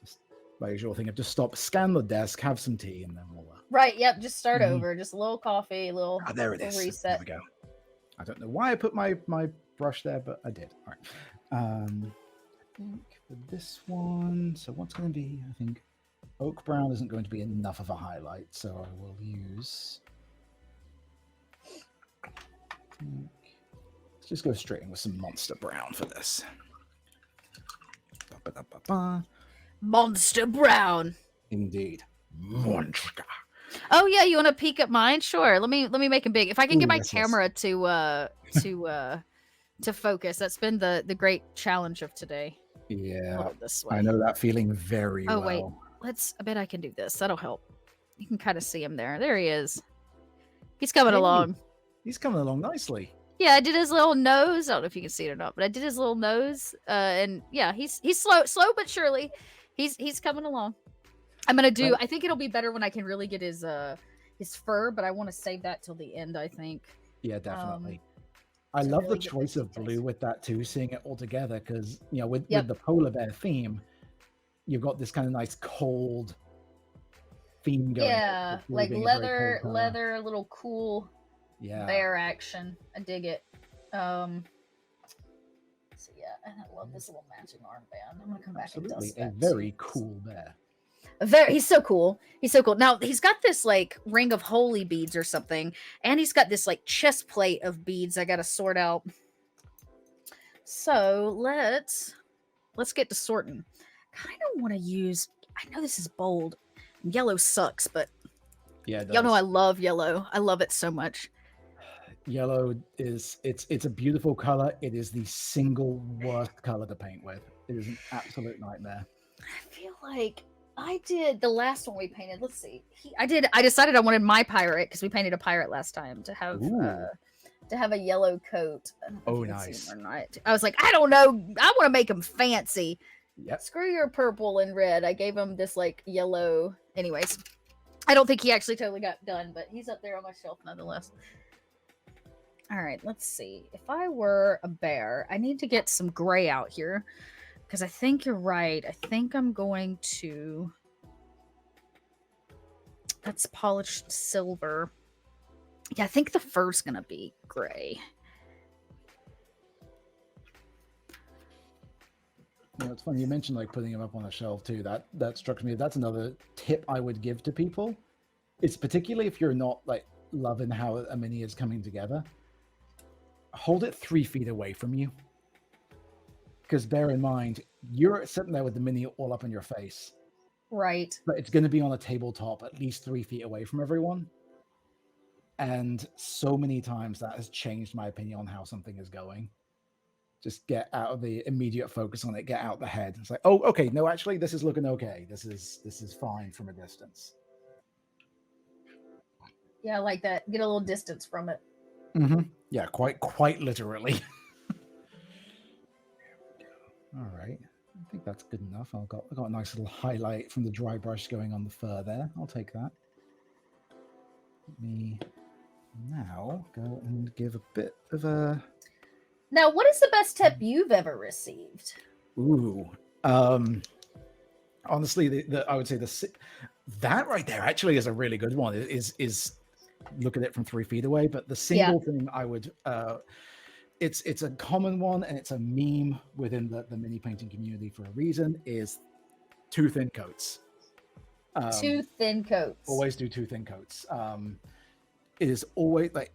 Just my usual thing of just stop, scan the desk, have some tea, and then we'll. Right. Yep. Just start over. Just a little coffee, a little. There it is. Reset. There we go. I don't know why I put my brush there, but I did. All right. I think for this one, so what's going to be? I think oak brown isn't going to be enough of a highlight, so I will use. Let's just go straight in with some monster brown for this. Monster brown. Indeed, monster. Oh yeah, you want to peek at mine? Sure. Let me make them big. If I can get my camera to focus, that's been the great challenge of today. Yeah, this way. I know that feeling very well. Oh wait, I bet I can do this. That'll help. You can kind of see him there. There he is. He's coming along. He's coming along nicely. Yeah, I did his little nose. I don't know if you can see it or not, but I did his little nose. And yeah, he's slow but surely. He's coming along. I'm gonna do. I think it'll be better when I can really get his fur, but I want to save that till the end. I think. Yeah, definitely. I love the choice of blue with that too, seeing it all together, because with the polar bear theme, you've got this kind of nice cold theme going. Yeah, like leather, a little cool. Yeah. Bear action. I dig it. So yeah, and I love this little matching armband. I'm gonna come back and dust that. A very cool bear. He's so cool. He's so cool. Now he's got this like ring of holy beads or something, and he's got this like chest plate of beads I gotta sort out. So let's let's get to sorting. Kind of want to use. I know this is bold. Yellow sucks, but Yeah, it y'all know I does. love yellow. I love it so much. Yellow is it's a beautiful color. It is the single worst color to paint with. It is an absolute nightmare. I feel like I did the last one we painted. Let's see. I decided I wanted my pirate because we painted a pirate last time Ooh, to have a yellow coat. I don't know if oh you can see nice. him or not. I was like, I don't know. I want to make him fancy. Yep. Screw your purple and red. I gave him this like yellow. Anyways, I don't think he actually totally got done, but he's up there on my shelf nonetheless. All right, let's see. If I were a bear, I need to get some gray out here because I think you're right. I think I'm going to. That's polished silver. Yeah, I think the fur's gonna be gray. You know, it's funny you mentioned like putting them up on a shelf too. That struck me. That's another tip I would give to people. It's particularly if you're not like loving how a mini is coming together. Hold it 3 feet away from you. Because bear in mind, you're sitting there with the mini all up in your face. Right. But it's going to be on a tabletop at least 3 feet away from everyone. And so many times that has changed my opinion on how something is going. Just get out of the immediate focus on it, get out the head. It's like, oh, okay, no, actually, this is looking okay. This is fine from a distance. Yeah, I like that. Get a little distance from it. Mm-hmm. Yeah, quite literally. All right. I think that's good enough. I got a nice little highlight from the dry brush going on the fur there. I'll take that. Let me now go and give a bit of a. Now, what is the best tip you've ever received? Ooh. Honestly, I would say that right there actually is a really good one. Is look at it from 3 feet away, but the single thing I would it's a common one and it's a meme within the mini painting community for a reason, is 2 thin coats. 2 thin coats. Always do 2 thin coats. It is always like,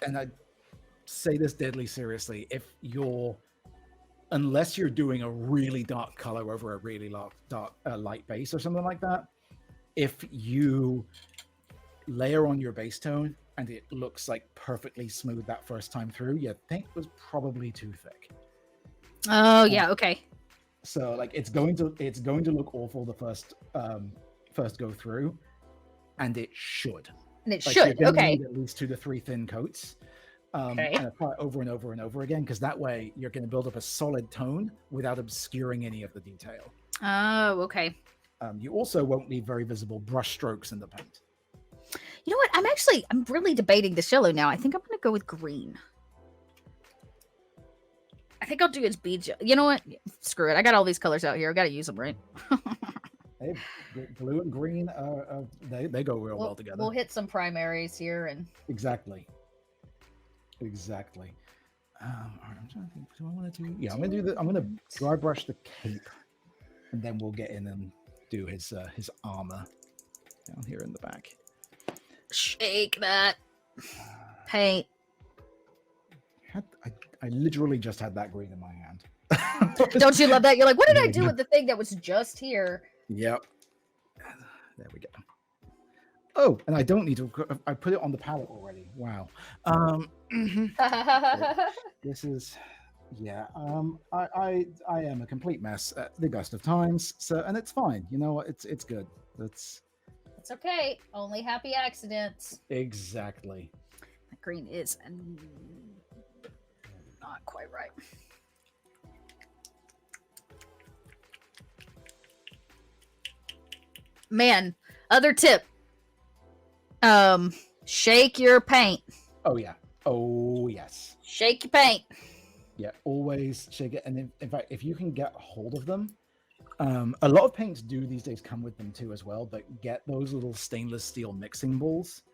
and I say this deadly seriously, unless you're doing a really dark color over a really dark light base or something like that, if you layer on your base tone and it looks like perfectly smooth that first time through, your paint was probably too thick. Oh yeah, okay. So like it's going to look awful the first go through, and it should. And it like, should. You're Okay. need at least 2 to 3 thin coats. Okay. And apply it over and over and over again, because that way you're going to build up a solid tone without obscuring any of the detail. Oh, okay. You also won't leave very visible brush strokes in the paint. You know what? I'm really debating this yellow now. I think I'm going to go with green. I think I'll do its bead. You know what? Screw it. I got all these colors out here. I got to use them, right? Hey, blue and green, they go real well together. We'll hit some primaries here and exactly. All right, I'm trying to think. Do I want to do? Yeah, I'm gonna dry brush the cape, and then we'll get in and do his armor down here in the back. Shake that paint. I literally just had that green in my hand. Don't you love that? You're like, what did I do with the thing that was just here? Yep. There we go. Oh, and I don't need to. I put it on the palette already. Wow. This is, yeah. I am a complete mess at the best of times. So, and it's fine. You know what? It's good. It's okay. Only happy accidents. Exactly. That green is not quite right. Man, other tip. Shake your paint. Oh yeah. Oh yes. Shake your paint. Yeah, always shake it. And in fact, if you can get a hold of them, a lot of paints do these days come with them too as well, but get those little stainless steel mixing bowls.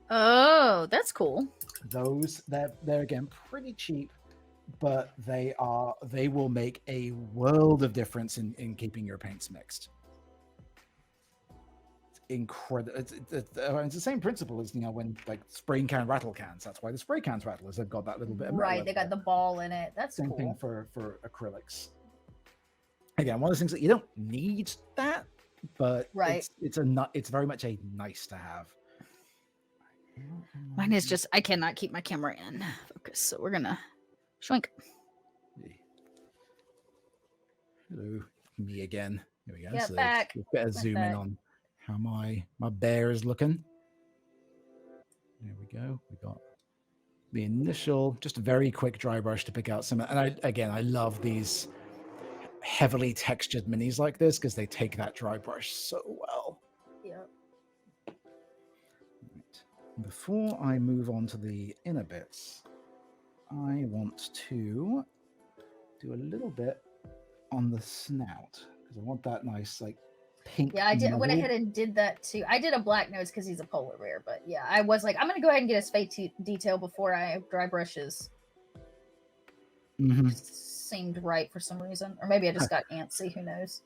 Oh, that's cool. Those, they're again pretty cheap, but they will make a world of difference in keeping your paints mixed. Incredible. It's the same principle as, when like spray can rattle cans. That's why the spray cans rattle, is they've got that little bit of right. They got the ball in it. That's same cool. thing for acrylics. again, one of those things that you don't need that, but Right. it's very much a nice to have. Mine is just, I cannot keep my camera in focus, so we're gonna shrink. Hello, me again. Here we go. Yeah, So back. let's better zoom in on how my bear is looking. There we go. We got the initial, just a very quick dry brush to pick out some. And I love these heavily textured minis like this because they take that dry brush so well. Yeah. Right. Before I move on to the inner bits, I want to do a little bit on the snout because I want that nice like pink. Yeah, I went ahead and did that too. I did a black nose because he's a polar bear, but yeah, I was like, I'm gonna go ahead and get his face detail before I dry brushes. Seemed right for some reason, or maybe I just got antsy. Who knows?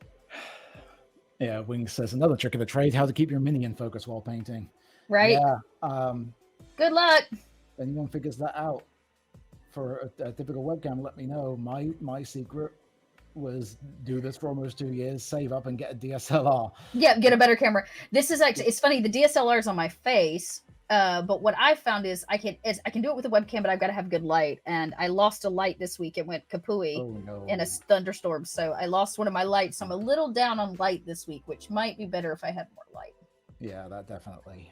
Yeah, Wings says another trick of the trade: how to keep your minion focused while painting. Right. Yeah. Good luck. If anyone figures that out for a typical webcam, let me know. My secret was do this for almost 2 years, save up and get a DSLR. Yeah, get a better camera. This is actually, it's funny, the DSLR is on my face, but what I found is I can do it with a webcam, but I've got to have good light, and I lost a light this week. It went kapooey in a thunderstorm, so I lost one of my lights. So I'm a little down on light this week, which might be better if I had more light. Yeah, that definitely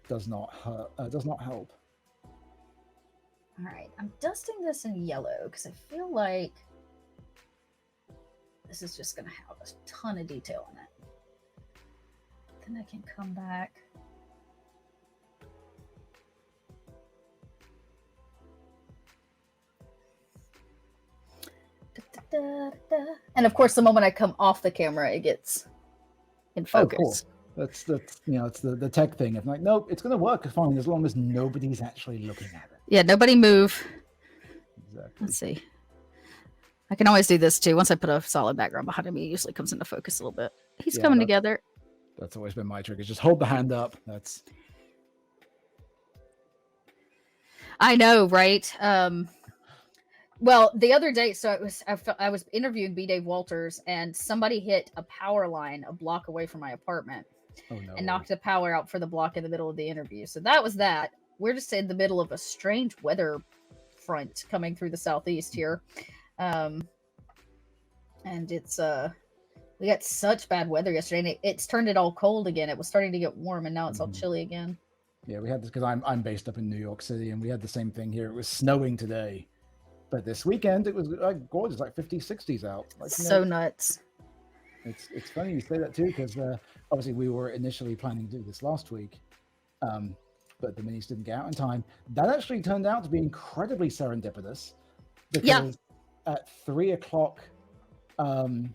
does not hurt, does not help. All right, I'm dusting this in yellow because I feel like this is just going to have a ton of detail in it. Then I can come back. And of course, the moment I come off the camera, it gets in focus. Oh, cool. That's it's the tech thing. If like, nope, it's going to work fine as long as nobody's actually looking at it. Yeah, nobody move. Exactly. Let's see. I can always do this too. Once I put a solid background behind him, he usually comes into focus a little bit. He's coming together. That's always been my trick. Is just hold the hand up. That's. I know, right? Well, the other day, so I was interviewing B. Dave Walters, and somebody hit a power line a block away from my apartment, and knocked the power out for the block in the middle of the interview. So that was that. We're just in the middle of a strange weather front coming through the southeast here. And it's we got such bad weather yesterday, and it's turned it all cold again. It was starting to get warm, and now it's all chilly again. Yeah, we had this because I'm based up in New York City, and we had the same thing here. It was snowing today, but this weekend it was like gorgeous, like 50s, 60s out. Like, so nuts. It's funny you say that too, because obviously we were initially planning to do this last week, but the minis didn't get out in time. That actually turned out to be incredibly serendipitous, because at 3:00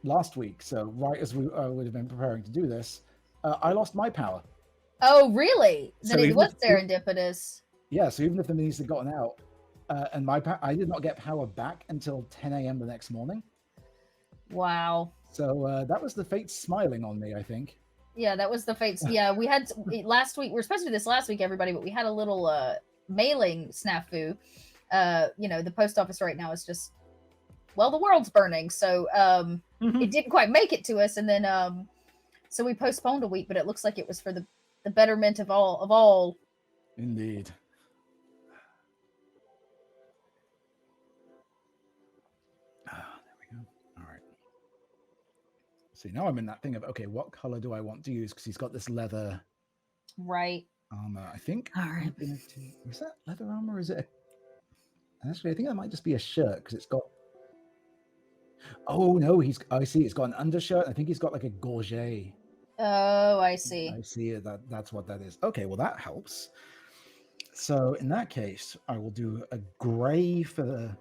last week, so right as we would have been preparing to do this, I lost my power. Oh, really? So then it was serendipitous. Yeah, so even if the minis had gotten out, and I did not get power back until 10 a.m. the next morning. Wow. So that was the fates smiling on me, I think. Yeah, that was the fates. Yeah, we had last week. We were supposed to do this last week, everybody, but we had a little mailing snafu. The post office right now is just, well, the world's burning, so it didn't quite make it to us, and then so we postponed a week, but it looks like it was for the betterment of all. Indeed. There we go. All right. See, now I'm in that thing of, okay, what color do I want to use? Because he's got this leather right armor, I think. All right. Is that leather armor? Or is it? Actually, I think that might just be a shirt because it's got. Oh no, I see. It's got an undershirt. I think he's got like a gorget. Oh, I see. I see it. That's what that is. Okay, well that helps. So in that case, I will do a gray for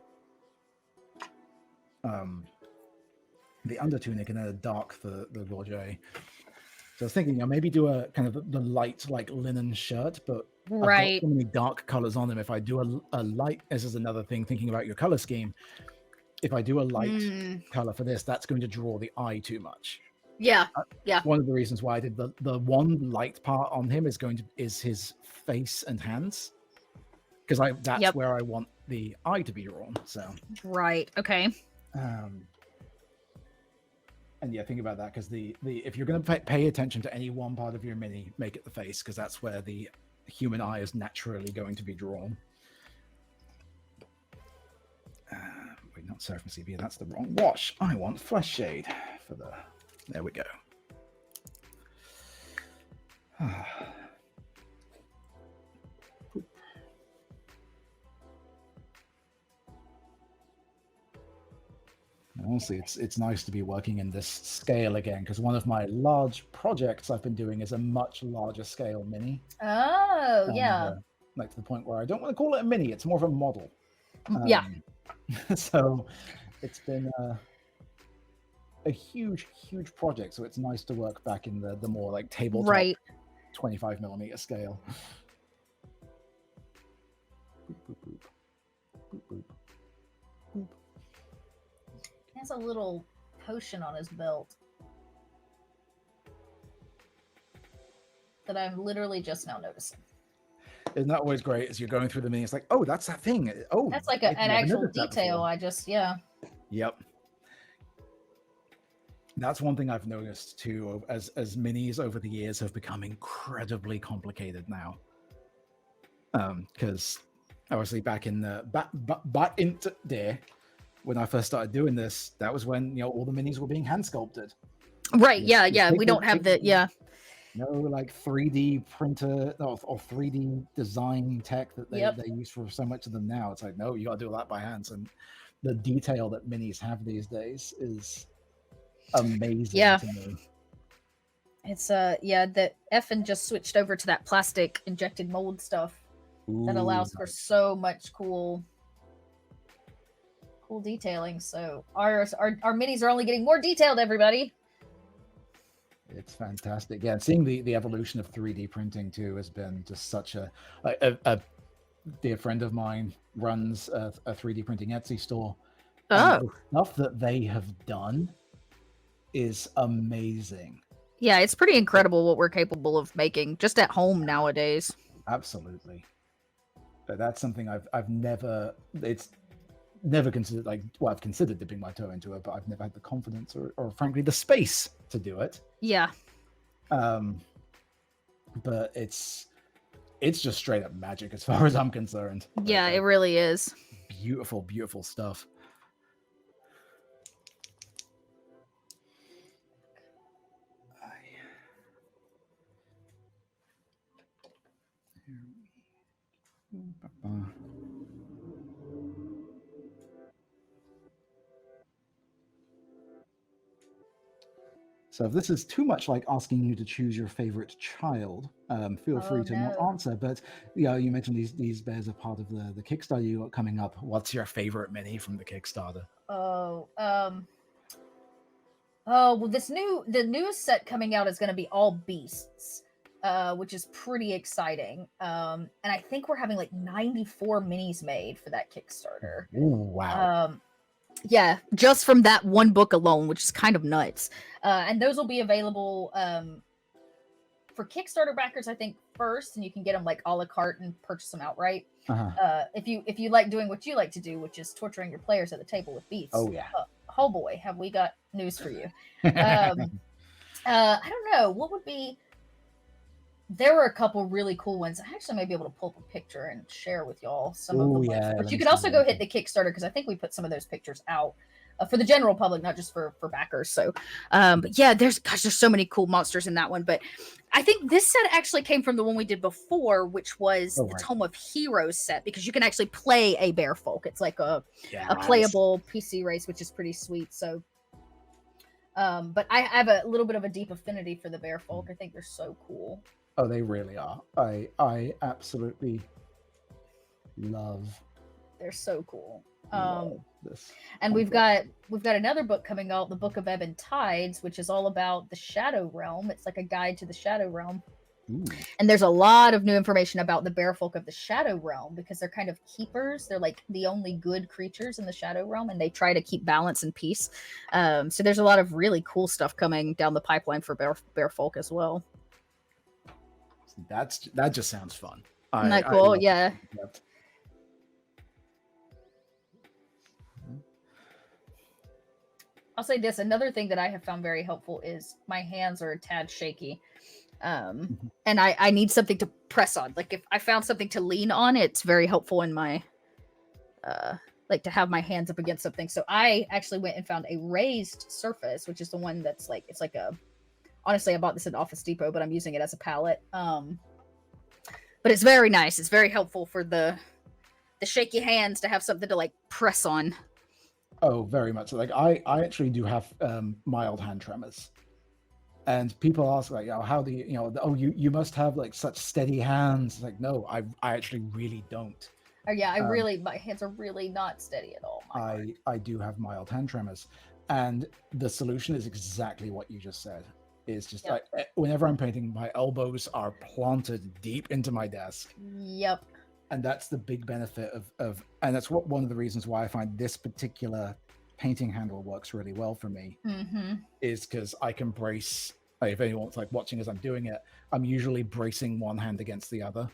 the under tunic and then a dark for the gorget. So I was thinking, maybe do a kind of the light like linen shirt, but right. I've got so many dark colors on them. If I do a light, this is another thing. Thinking about your color scheme. If I do a light color for this, that's going to draw the eye too much. Yeah, yeah. One of the reasons why I did the one light part on him is his face and hands, because that's where I want the eye to be drawn. So right, okay. And yeah, think about that, because the if you're going to pay attention to any one part of your mini, make it the face, because that's where the human eye is naturally going to be drawn. Wait, not surface EV, that's the wrong wash. I want flesh shade for the. There we go. Honestly, it's nice to be working in this scale again, because one of my large projects I've been doing is a much larger scale mini. Oh, yeah. Like to the point where I don't want to call it a mini; it's more of a model. Yeah. So it's been a huge project. So it's nice to work back in the more like tabletop, right. 25mm scale. Boop, boop, boop. Boop, boop. Boop. He has a little potion on his belt that I'm literally just now noticing. Isn't that always great as you're going through the mini? It's like, oh, that's that thing. Oh, that's like an actual detail. Yep. That's one thing I've noticed too, as minis over the years have become incredibly complicated now. Because obviously back in the back into there, when I first started doing this, that was when all the minis were being hand sculpted. Right. Yeah. We don't have the no like 3D printer or 3D design tech that they use for so much of them now. It's like, no, you got to do that by hands, and the detail that minis have these days is amazing to me. It's that Effin just switched over to that plastic injected mold stuff. Ooh, that allows for so much cool detailing. So our minis are only getting more detailed, everybody. It's fantastic. Yeah, seeing the evolution of 3D printing too has been just such a dear friend of mine runs a 3D printing Etsy store. And the stuff that they have done is amazing. Yeah, it's pretty incredible what we're capable of making just at home nowadays. Absolutely. But that's something I've never considered, like, well, I've considered dipping my toe into it, but I've never had the confidence or frankly the space to do it. Yeah. But it's just straight up magic as far as I'm concerned. Yeah, it really is. Beautiful, beautiful stuff. So if this is too much like asking you to choose your favorite child, feel free to not answer. But you mentioned these bears are part of the Kickstarter you got coming up. What's your favorite mini from the Kickstarter? Well, the newest set coming out is going to be all beasts, which is pretty exciting. And I think we're having like 94 minis made for that Kickstarter. Ooh, wow. Yeah, just from that one book alone, which is kind of nuts. And those will be available for Kickstarter backers, I think, first, and you can get them like a la carte and purchase them outright. If you like doing what you like to do, which is torturing your players at the table with beats. Oh yeah. Oh boy, have we got news for you. I don't know what would be. There were a couple really cool ones. I actually may be able to pull up a picture and share with y'all some of them. Yeah, but you could also go hit the Kickstarter, because I think we put some of those pictures out for the general public, not just for backers. So, but yeah, there's so many cool monsters in that one. But I think this set actually came from the one we did before, which was the Tome of Heroes set, because you can actually play a bear folk. It's like a playable PC race, which is pretty sweet. So, but I have a little bit of a deep affinity for the bear folk. I think they're so cool. Oh, they really are. I absolutely love. They're so cool. And we've got another book coming out, the Book of Ebb and Tides, which is all about the Shadow Realm. It's like a guide to the Shadow Realm. Ooh. And there's a lot of new information about the bear folk of the Shadow Realm, because they're kind of keepers. They're like the only good creatures in the Shadow Realm, and they try to keep balance and peace. So there's a lot of really cool stuff coming down the pipeline for bear folk as well. That just sounds fun. Isn't that cool? Yeah. I'll say this. Another thing that I have found very helpful is my hands are a tad shaky. Mhm. And I need something to press on. Like if I found something to lean on, it's very helpful in my like to have my hands up against something. So I actually went and found a raised surface, which is the one that's like it's like a honestly I bought this at Office Depot, but I'm using it as a palette. But it's very nice. It's very helpful for the shaky hands to have something to like press on. Oh, very much. Like I actually do have mild hand tremors. And people ask like, oh, how do you, oh, you must have like such steady hands. Like, no, I actually really don't. Oh yeah, my hands are really not steady at all. I do have mild hand tremors, and the solution is exactly what you just said. Is just Yep. like whenever I'm painting, my elbows are planted deep into my desk. Yep. And that's the big benefit of and that's one of the reasons why I find this particular painting handle works really well for me. Mm-hmm. Is because I can brace. Like, if anyone's like watching as I'm doing it, I'm usually bracing one hand against the other,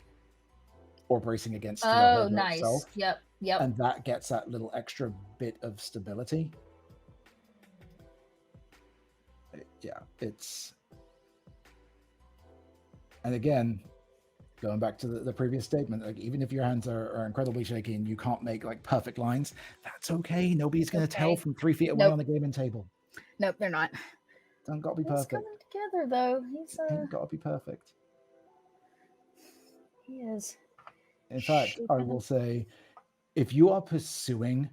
or bracing against the holder nice. itself. Yep. Yep. And that gets that little extra bit of stability. Yeah, it's. And again, going back to the previous statement, like even if your hands are incredibly shaky and you can't make like perfect lines, that's okay. Nobody's going to tell from 3 feet away on the gaming table. Nope, they're not. Don't got to be perfect. He's coming together though. He's Ain't got to be perfect. He is. In fact, I will say, if you are pursuing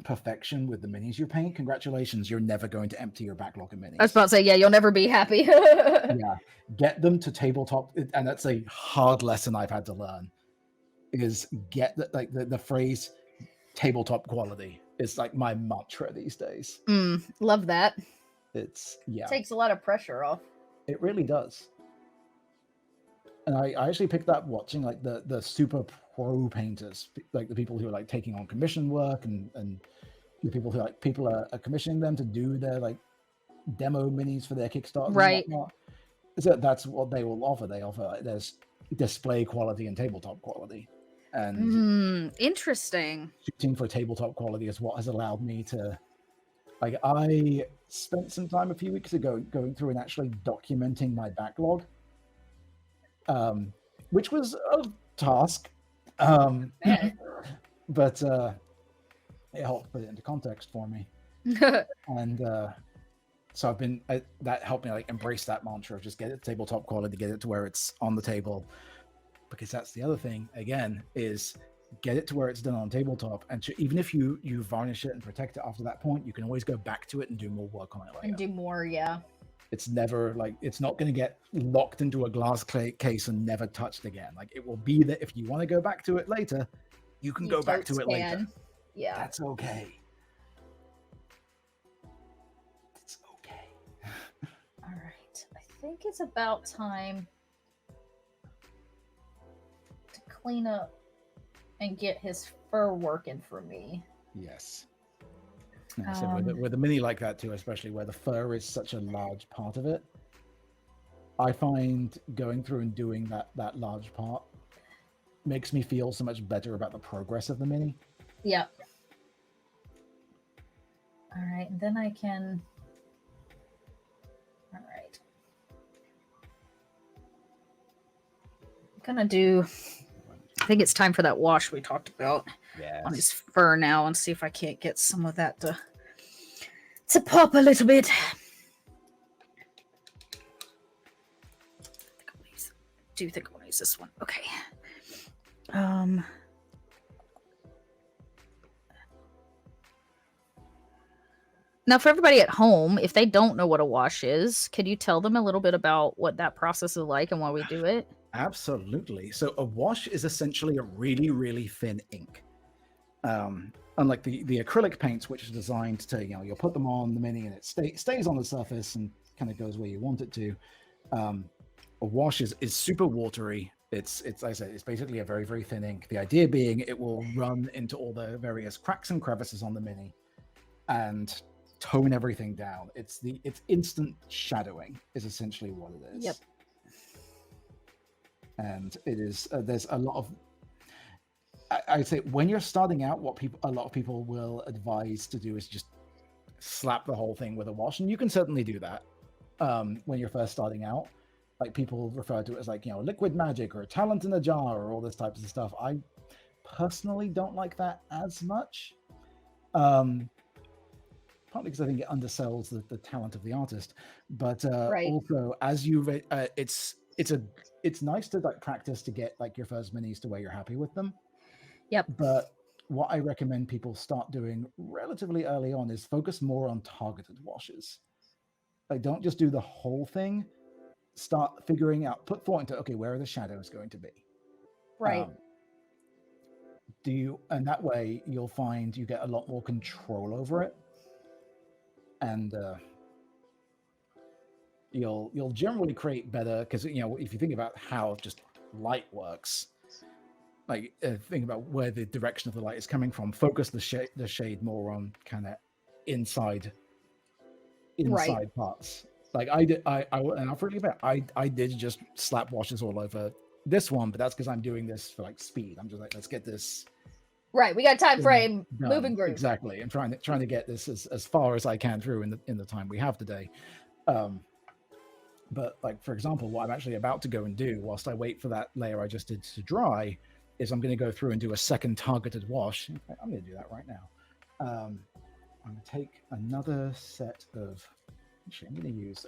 perfection with the minis you paint, congratulations, you're never going to empty your backlog of minis. I was about to say, yeah, you'll never be happy. Yeah, get them to tabletop, and that's a hard lesson I've had to learn. Is get the phrase tabletop quality is like my mantra these days. Love that. It takes a lot of pressure off. It really does. And I actually picked up watching like the super pro painters, like the people who are like taking on commission work and the people who like people are commissioning them to do their like demo minis for their Kickstarter, right? And whatnot. So that's what they will offer. They offer like, there's display quality and tabletop quality, and interesting. Shooting for tabletop quality is what has allowed me to. Like I spent some time a few weeks ago going through and actually documenting my backlog. Which was a task, but it helped put it into context for me. And so I've been that helped me like embrace that mantra of just get it to tabletop quality, get it to where it's on the table, because that's the other thing again is get it to where it's done on tabletop, and even if you varnish it and protect it after that point, you can always go back to it and do more work on it later. And do more, yeah. It's never like it's not going to get locked into a glass case and never touched again. Like it will be that if you want to go back to it later, you can go back to it later. Yeah, that's okay. It's okay. All right, I think it's about time to clean up and get his fur working for me. Yes. Yeah, so with a mini like that too, especially where the fur is such a large part of it, I find going through and doing that large part makes me feel so much better about the progress of the mini. Yep. All right, and then I can. All right. I'm gonna do. I think it's time for that wash we talked about on his fur now, and see if I can't get some of that to pop a little bit. I think I want to use this one. Okay. Now, for everybody at home, if they don't know what a wash is, could you tell them a little bit about what that process is like and why we do it? Absolutely. So a wash is essentially a really, really thin ink. Unlike the acrylic paints, which is designed to, you'll put them on the mini and it stays on the surface and kind of goes where you want it to. A wash is super watery. It's like I said, it's basically a very, very thin ink. The idea being it will run into all the various cracks and crevices on the mini and tone everything down. It's instant shadowing is essentially what it is. Yep. And it is there's a lot of I'd say when you're starting out, what a lot of people will advise to do is just slap the whole thing with a wash, and you can certainly do that when you're first starting out. Like people refer to it as like, liquid magic or talent in a jar or all this types of stuff. I personally don't like that as much. Partly because I think it undersells the talent of the artist, but Right. also as you it's nice to like practice to get like your first minis to where you're happy with them. Yep. But what I recommend people start doing relatively early on is focus more on targeted washes. Like don't just do the whole thing. Start figuring out, put thought into, okay, where are the shadows going to be? Right. And that way you'll find you get a lot more control over it, and you'll generally create better, because if you think about how just light works, like think about where the direction of the light is coming from, focus the shade more on kind of inside Right. parts. Like I did, and I'll forgive it. I did just slap washes all over this one, but that's because I'm doing this for like speed. I'm just like, let's get this Right. We got time thing frame, done. move and groove. Exactly. I'm trying to get this as far as I can through in the time we have today. But like for example, what I'm actually about to go and do whilst I wait for that layer I just did to dry is I'm going to go through and do a second targeted wash. In fact, I'm going to do that right now. I'm going to take another set of. Actually, I'm going to use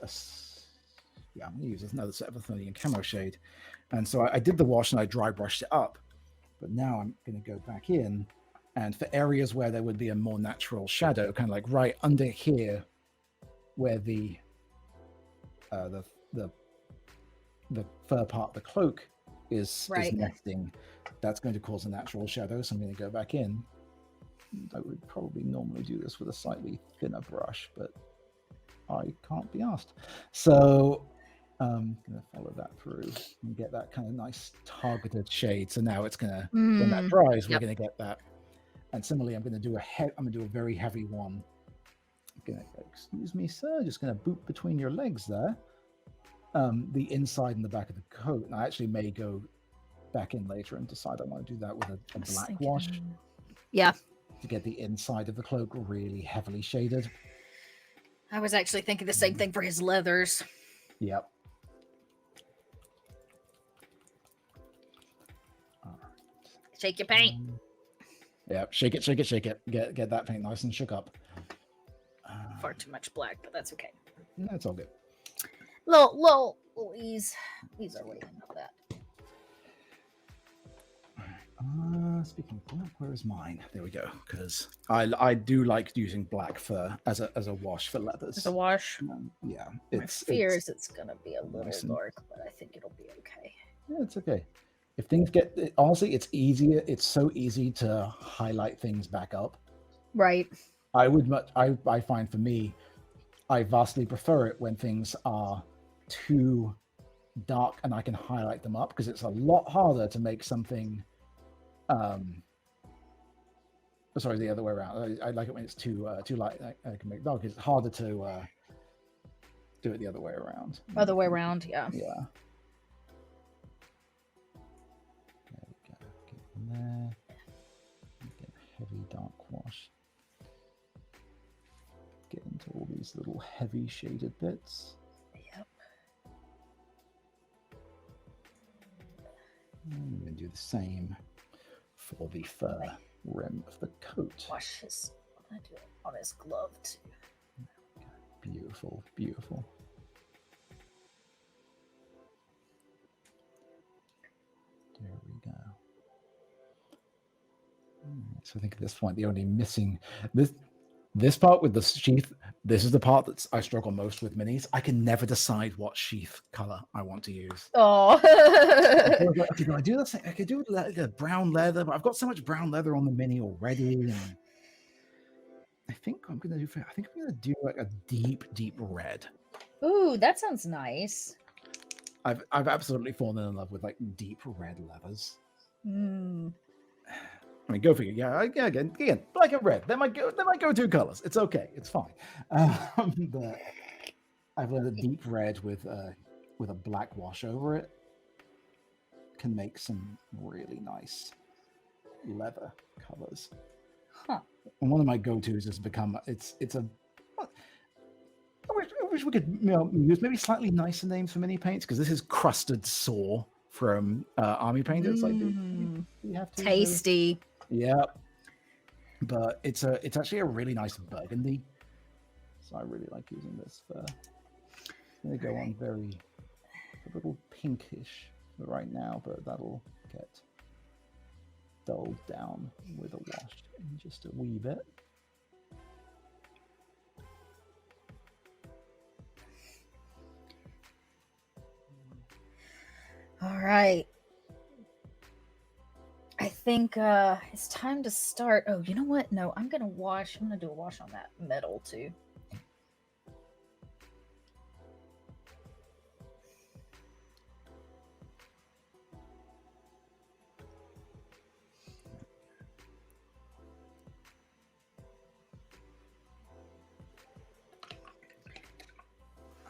another set of Athenian camo shade. And so I did the wash and I dry brushed it up. But now I'm going to go back in, and for areas where there would be a more natural shadow, kind of like right under here, where the fur part of the cloak is nesting, that's going to cause a natural shadow. So I'm going to go back in. I would probably normally do this with a slightly thinner brush, but I can't be asked. So I'm going to follow that through and get that kind of nice targeted shade. So now it's going to, when that dries, we're going to get that. And similarly, I'm going to do a very heavy one. I'm going to, excuse me, sir, just going to boot between your legs there. The inside and the back of the coat. And I actually may go back in later and decide I want to do that with a black wash. Yeah. To get the inside of the cloak really heavily shaded. I was actually thinking the same thing for his leathers. Yep. Shake your paint. Yep. Shake it. Get that paint nice and shook up. Far too much black, but that's okay. No, it's all good. Little ease our way into that. Speaking of black, where is mine? There we go. Because I do like using black fur as a wash for leathers. As a wash. Yeah. My fear is it's gonna be a little dark, but I think it'll be okay. Yeah, it's okay. If things get honestly, it's easier. It's so easy to highlight things back up. Right. I find for me, I vastly prefer it when things are too dark and I can highlight them up, because it's a lot harder to make something. Sorry, the other way around. I like it when it's too light. I can make dark. It's harder to do it the other way around. Other way around, yeah. Yeah. There we go. Get in there. Get a heavy dark wash. Get into all these little heavy shaded bits. Yep. And we're going to do the same for the fur rim of the coat. Wash his. I do it on his glove too. Beautiful, beautiful. There we go. So I think at this point the only missing this part with the sheath. This is the part that I struggle most with minis. I can never decide what sheath color I want to use. Oh. Okay, do I do this? I could do it like a brown leather, but I've got so much brown leather on the mini already. And I think I'm gonna do like a deep red. Ooh, that sounds nice. I've absolutely fallen in love with like deep red leathers. I mean, go figure. Yeah, again, black and red. They're my go-to colors. It's okay. It's fine. But I've learned a deep red with a black wash over it can make some really nice leather colors. Huh. And one of my go-tos has become it's wish we could use maybe slightly nicer names for mini paints, because this is Crusted Saw from Army Painters. Like, do we have to really? Tasty. Yeah, but it's actually a really nice burgundy, so I really like using this for. It's going to go on very a little pinkish for right now, but that'll get dulled down with a wash in just a wee bit. All right. I think it's time to start. Oh, you know what? No, I'm gonna wash. I'm gonna do a wash on that metal too.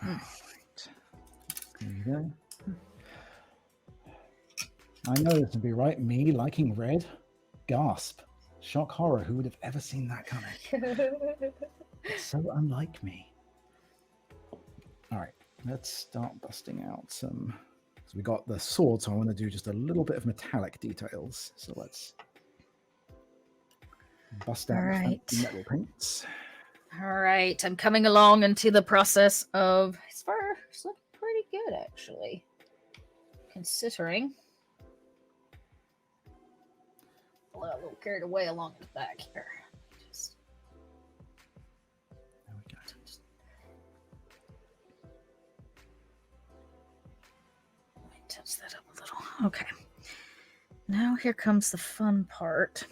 All right. There you go. I know this would be right. Me liking red. Gasp. Shock horror. Who would have ever seen that coming? It's so unlike me. All right. Let's start busting out some. So we got the sword, so I want to do just a little bit of metallic details. So let's bust out the metal paints. All right. I'm coming along into the process of. It's looking pretty good, actually. Considering. A little carried away along the back here. There we go. Let me touch that up a little. Okay. Now here comes the fun part.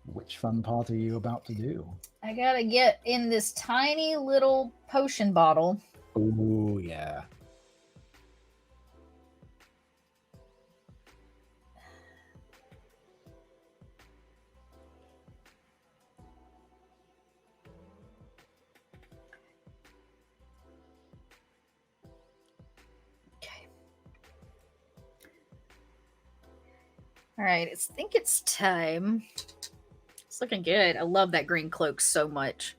Which fun part are you about to do? I gotta get in this tiny little potion bottle. Oh, yeah. All right, I think it's time. It's looking good. I love that green cloak so much.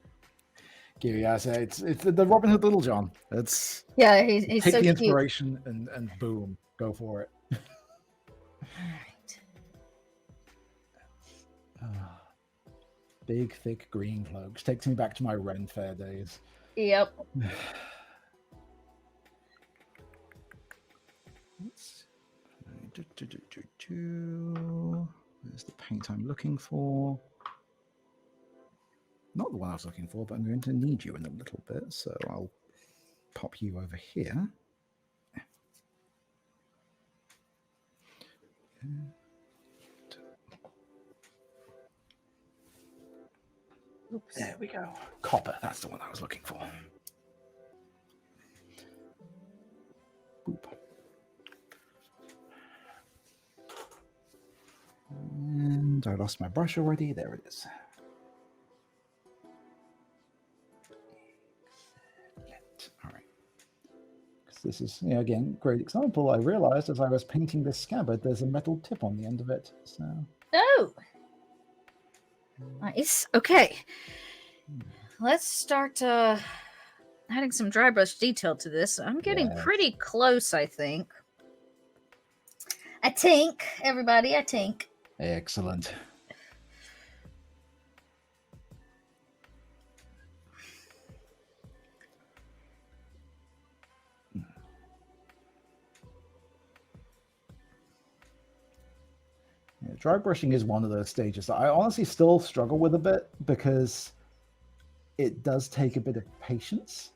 Gary, I say it's the Robin Hood Little John. It's he's take so the cute. inspiration and boom, go for it. All right. Big, thick green cloaks takes me back to my Ren Fair days. Yep. There's the paint I'm looking for. Not the one I was looking for, but I'm going to need you in a little bit, so I'll pop you over here. Oops. There we go. Copper, that's the one I was looking for. Boop. And I lost my brush already. There it is. All right. This is, again, great example. I realized as I was painting this scabbard, there's a metal tip on the end of it. So. Oh. Nice. Okay. Let's start adding some dry brush detail to this. I'm getting pretty close, I think. Everybody, I think. Excellent. Dry brushing is one of those stages that I honestly still struggle with a bit because it does take a bit of patience.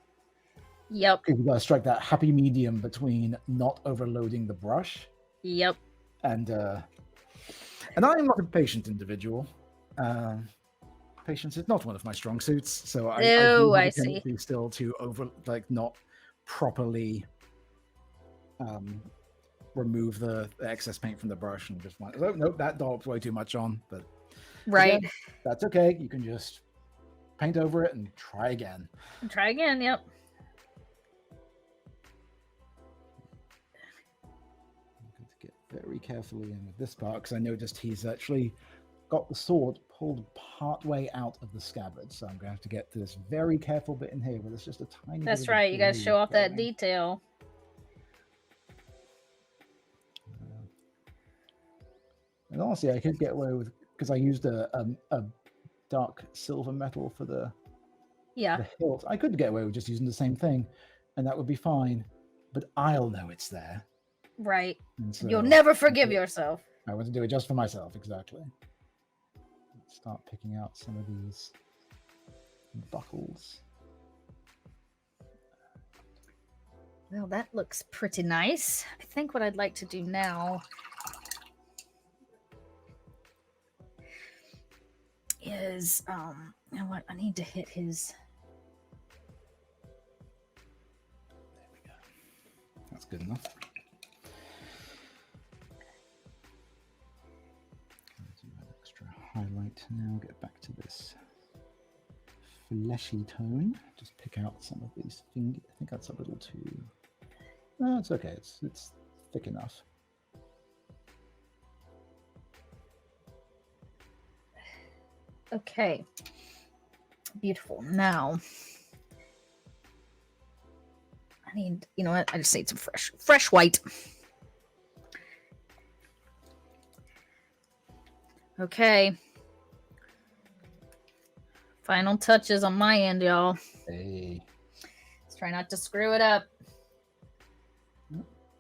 Yep. You've got to strike that happy medium between not overloading the brush. Yep. And I'm not a patient individual. Patience is not one of my strong suits, so I do have a tendency still to not properly remove the excess paint from the brush and just nope, that dollop's way too much on. But right, again, that's okay. You can just paint over it and try again. Yep. I'm going to get very carefully in with this part because I noticed he's actually got the sword pulled part way out of the scabbard, so I'm going to have to get to this very careful bit in here where there's just a tiny That's bit of right. You gotta blade show off that going. detail. And honestly, I could get away with, because I used a dark silver metal for the hilt. I could get away with just using the same thing, and that would be fine. But I'll know it's there. Right. And so You'll never forgive yourself. I want to do it just for myself, exactly. Let's start picking out some of these buckles. Well, that looks pretty nice. I think what I'd like to do now is, you know what? I need to hit his. There we go. That's good enough. Do an extra highlight now. Get back to this fleshy tone. Just pick out some of these things. I think that's a little too. No, it's okay. It's thick enough. Okay. Beautiful. Now, I need, you know what? I just need some fresh white. Okay. Final touches on my end, y'all. Hey. Let's try not to screw it up.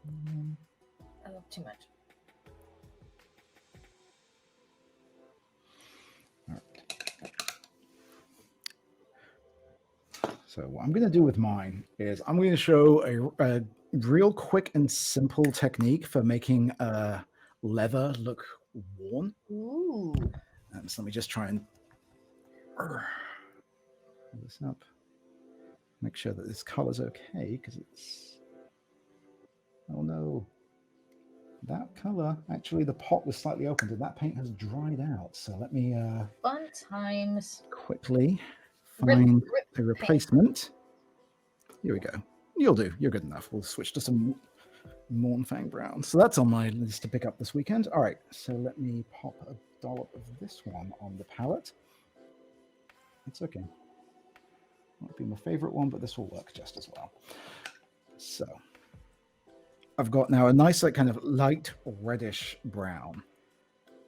Mm-hmm. Oh, too much. All right. So what I'm going to do with mine is I'm going to show a real quick and simple technique for making leather look worn. Ooh. So let me just try and pull this up. Make sure that this color's okay, because it's... Oh no. That color, actually the pot was slightly opened and that paint has dried out. So let me Fun times. quickly find rip a replacement. Here we go. You'll do. You're good enough. We'll switch to some Mornfang Brown. So that's on my list to pick up this weekend. All right. So let me pop a dollop of this one on the palette. It's okay. Won't be my favorite one, but this will work just as well. So I've got now a nice, like, kind of light reddish brown.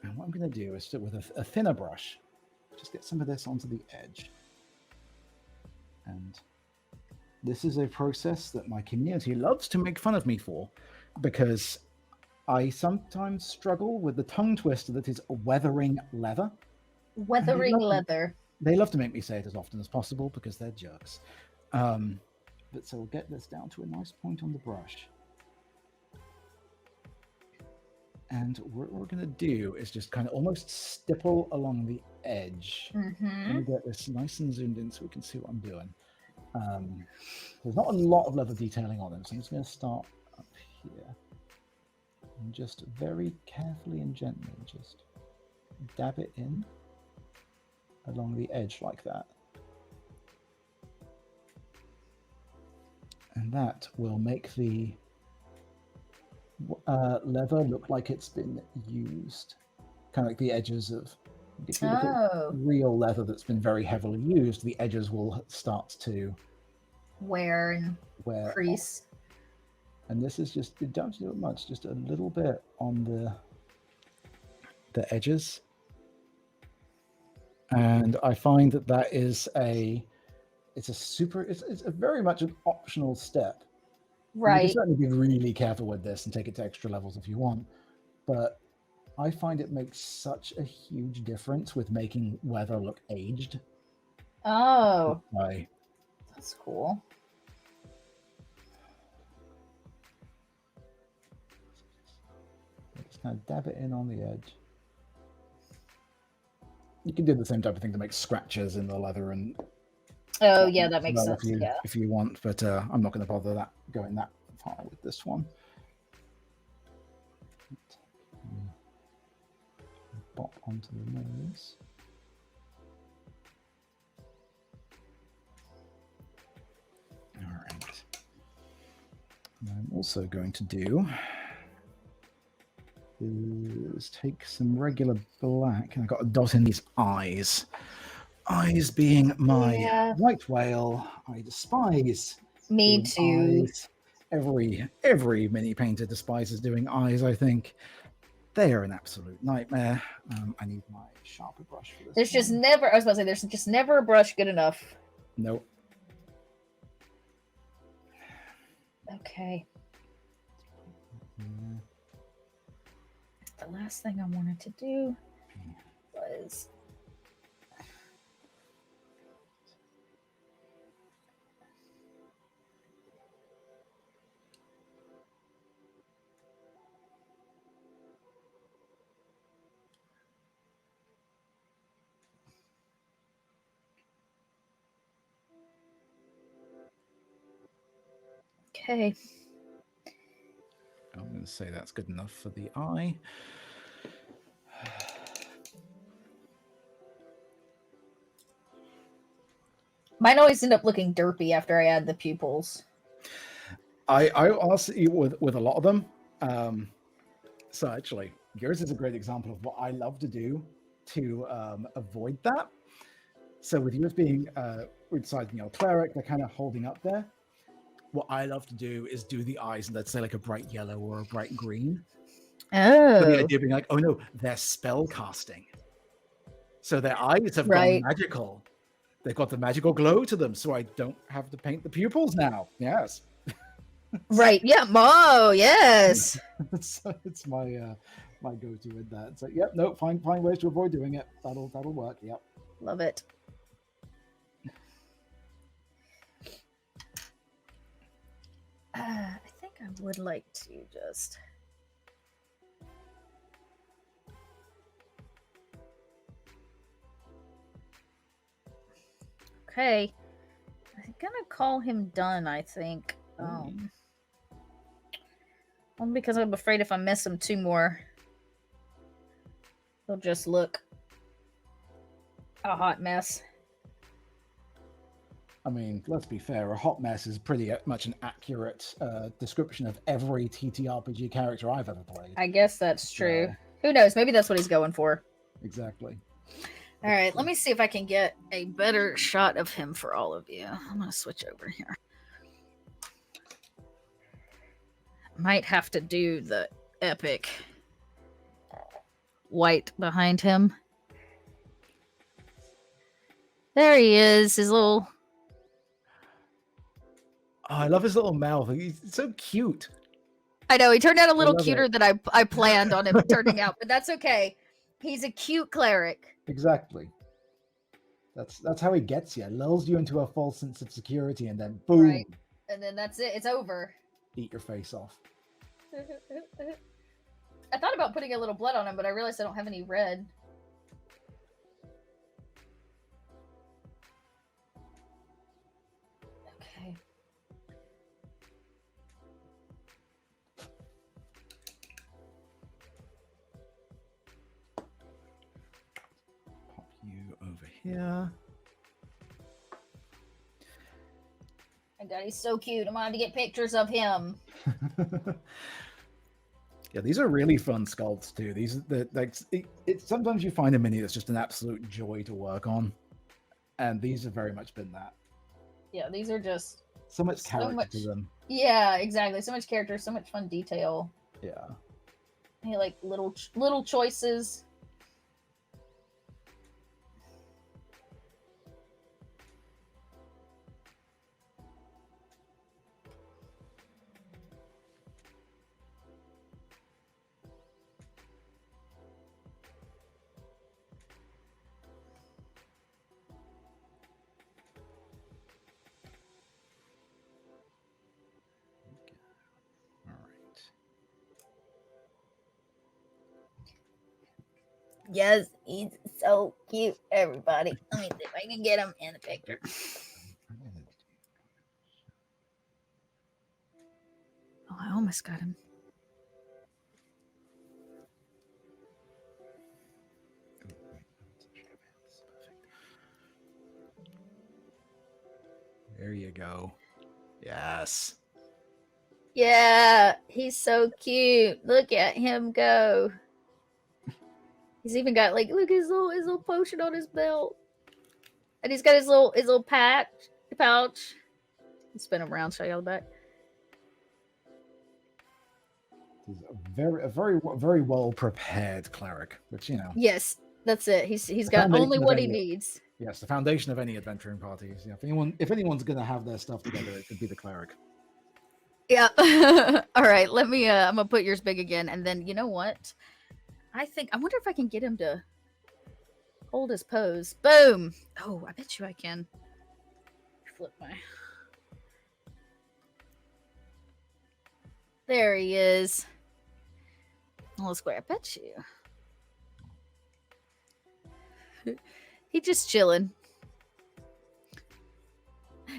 And what I'm going to do is, with a thinner brush, just get some of this onto the edge. And this is a process that my community loves to make fun of me for, because I sometimes struggle with the tongue twister that is weathering leather. Weathering leather. They love to make me say it as often as possible because they're jerks. But so we'll get this down to a nice point on the brush. And what we're going to do is just kind of almost stipple along the edge. Mm-hmm. Let me get this nice and zoomed in so we can see what I'm doing. There's not a lot of leather detailing on them, so I'm just going to start up here. And just very carefully and gently just dab it in along the edge like that. And that will make the leather look like it's been used. Kind of like the edges of, if you look at real leather that's been very heavily used, the edges will start to wear and crease. Off. And this is just, you don't do it much, just a little bit on the edges. And I find that is it's a very much an optional step. Right. You can certainly be really careful with this and take it to extra levels if you want. But I find it makes such a huge difference with making leather look aged. Oh. That's cool. Just kind of dab it in on the edge. You can do the same type of thing to make scratches in the leather and. Oh yeah, that makes sense. If you want, but I'm not going to bother going that far with this one. Bop onto the nose. All right. And I'm also going to do is take some regular black, and I got a dot in these eyes. Eyes being my white whale. I despise Me doing too. eyes. Every mini painter despises doing eyes, I think. They are an absolute nightmare. I need my sharper brush for this. There's just never, I was about to say, there's just never a brush good enough. Nope. Okay. The last thing I wanted to do was... Okay. I'm going to say that's good enough for the eye. Mine always end up looking derpy after I add the pupils. I also with a lot of them. So actually, yours is a great example of what I love to do to avoid that. So with yours being inside, cleric, they're kind of holding up there. What I love to do is do the eyes, and let's say like a bright yellow or a bright green. Oh. So the idea being like, oh no, they're spell casting. So their eyes have gone magical. They've got the magical glow to them, so I don't have to paint the pupils now. Yes. Right. Yeah. Oh, yes. So it's my my go-to with that. So yep, no, find ways to avoid doing it. That'll work. Yep. Love it. I think I would like to just... Okay. I'm gonna call him done, I think. Only because I'm afraid if I mess him two more, he'll just look a hot mess. I mean, let's be fair, a hot mess is pretty much an accurate description of every TTRPG character I've ever played. I guess that's true. Who knows? Maybe that's what he's going for. Exactly. All right, let me see if I can get a better shot of him for all of you. I'm going to switch over here. Might have to do the epic white behind him. There he is, his little... Oh, I love his little mouth. He's so cute. I know, he turned out a little cuter than I planned on him turning out, but that's okay. He's a cute cleric. Exactly. That's how he gets you. Lulls you into a false sense of security, and then boom. Right. And then that's it. It's over. Eat your face off. I thought about putting a little blood on him, but I realized I don't have any red. Okay. Pop you over here. My God, he's so cute. I'm gonna have to get pictures of him. Yeah, these are really fun sculpts too. These sometimes you find a mini that's just an absolute joy to work on, and these have very much been that. Yeah, these are just so much character to them. Yeah, exactly. So much character, so much fun detail. Yeah. And like little choices. Yes, he's so cute, everybody. Let me see if I can get him in the picture. Oh, I almost got him. There you go. Yes. Yeah, he's so cute. Look at him go. He's even got like look his little potion on his belt. And he's got his little pouch. Spin him around, show y'all the back. He's a very well prepared cleric, which Yes, that's it. He's the got only foundation of what he any needs. yes, the foundation of any adventuring parties. Yeah, if anyone's gonna have their stuff together, it could be the cleric. Yeah. All right, let me I'm gonna put yours big again, and then you know what? I wonder if I can get him to hold his pose. Boom. Oh, I bet you I can. Flip my. There he is. Little square. I bet you. He just chilling.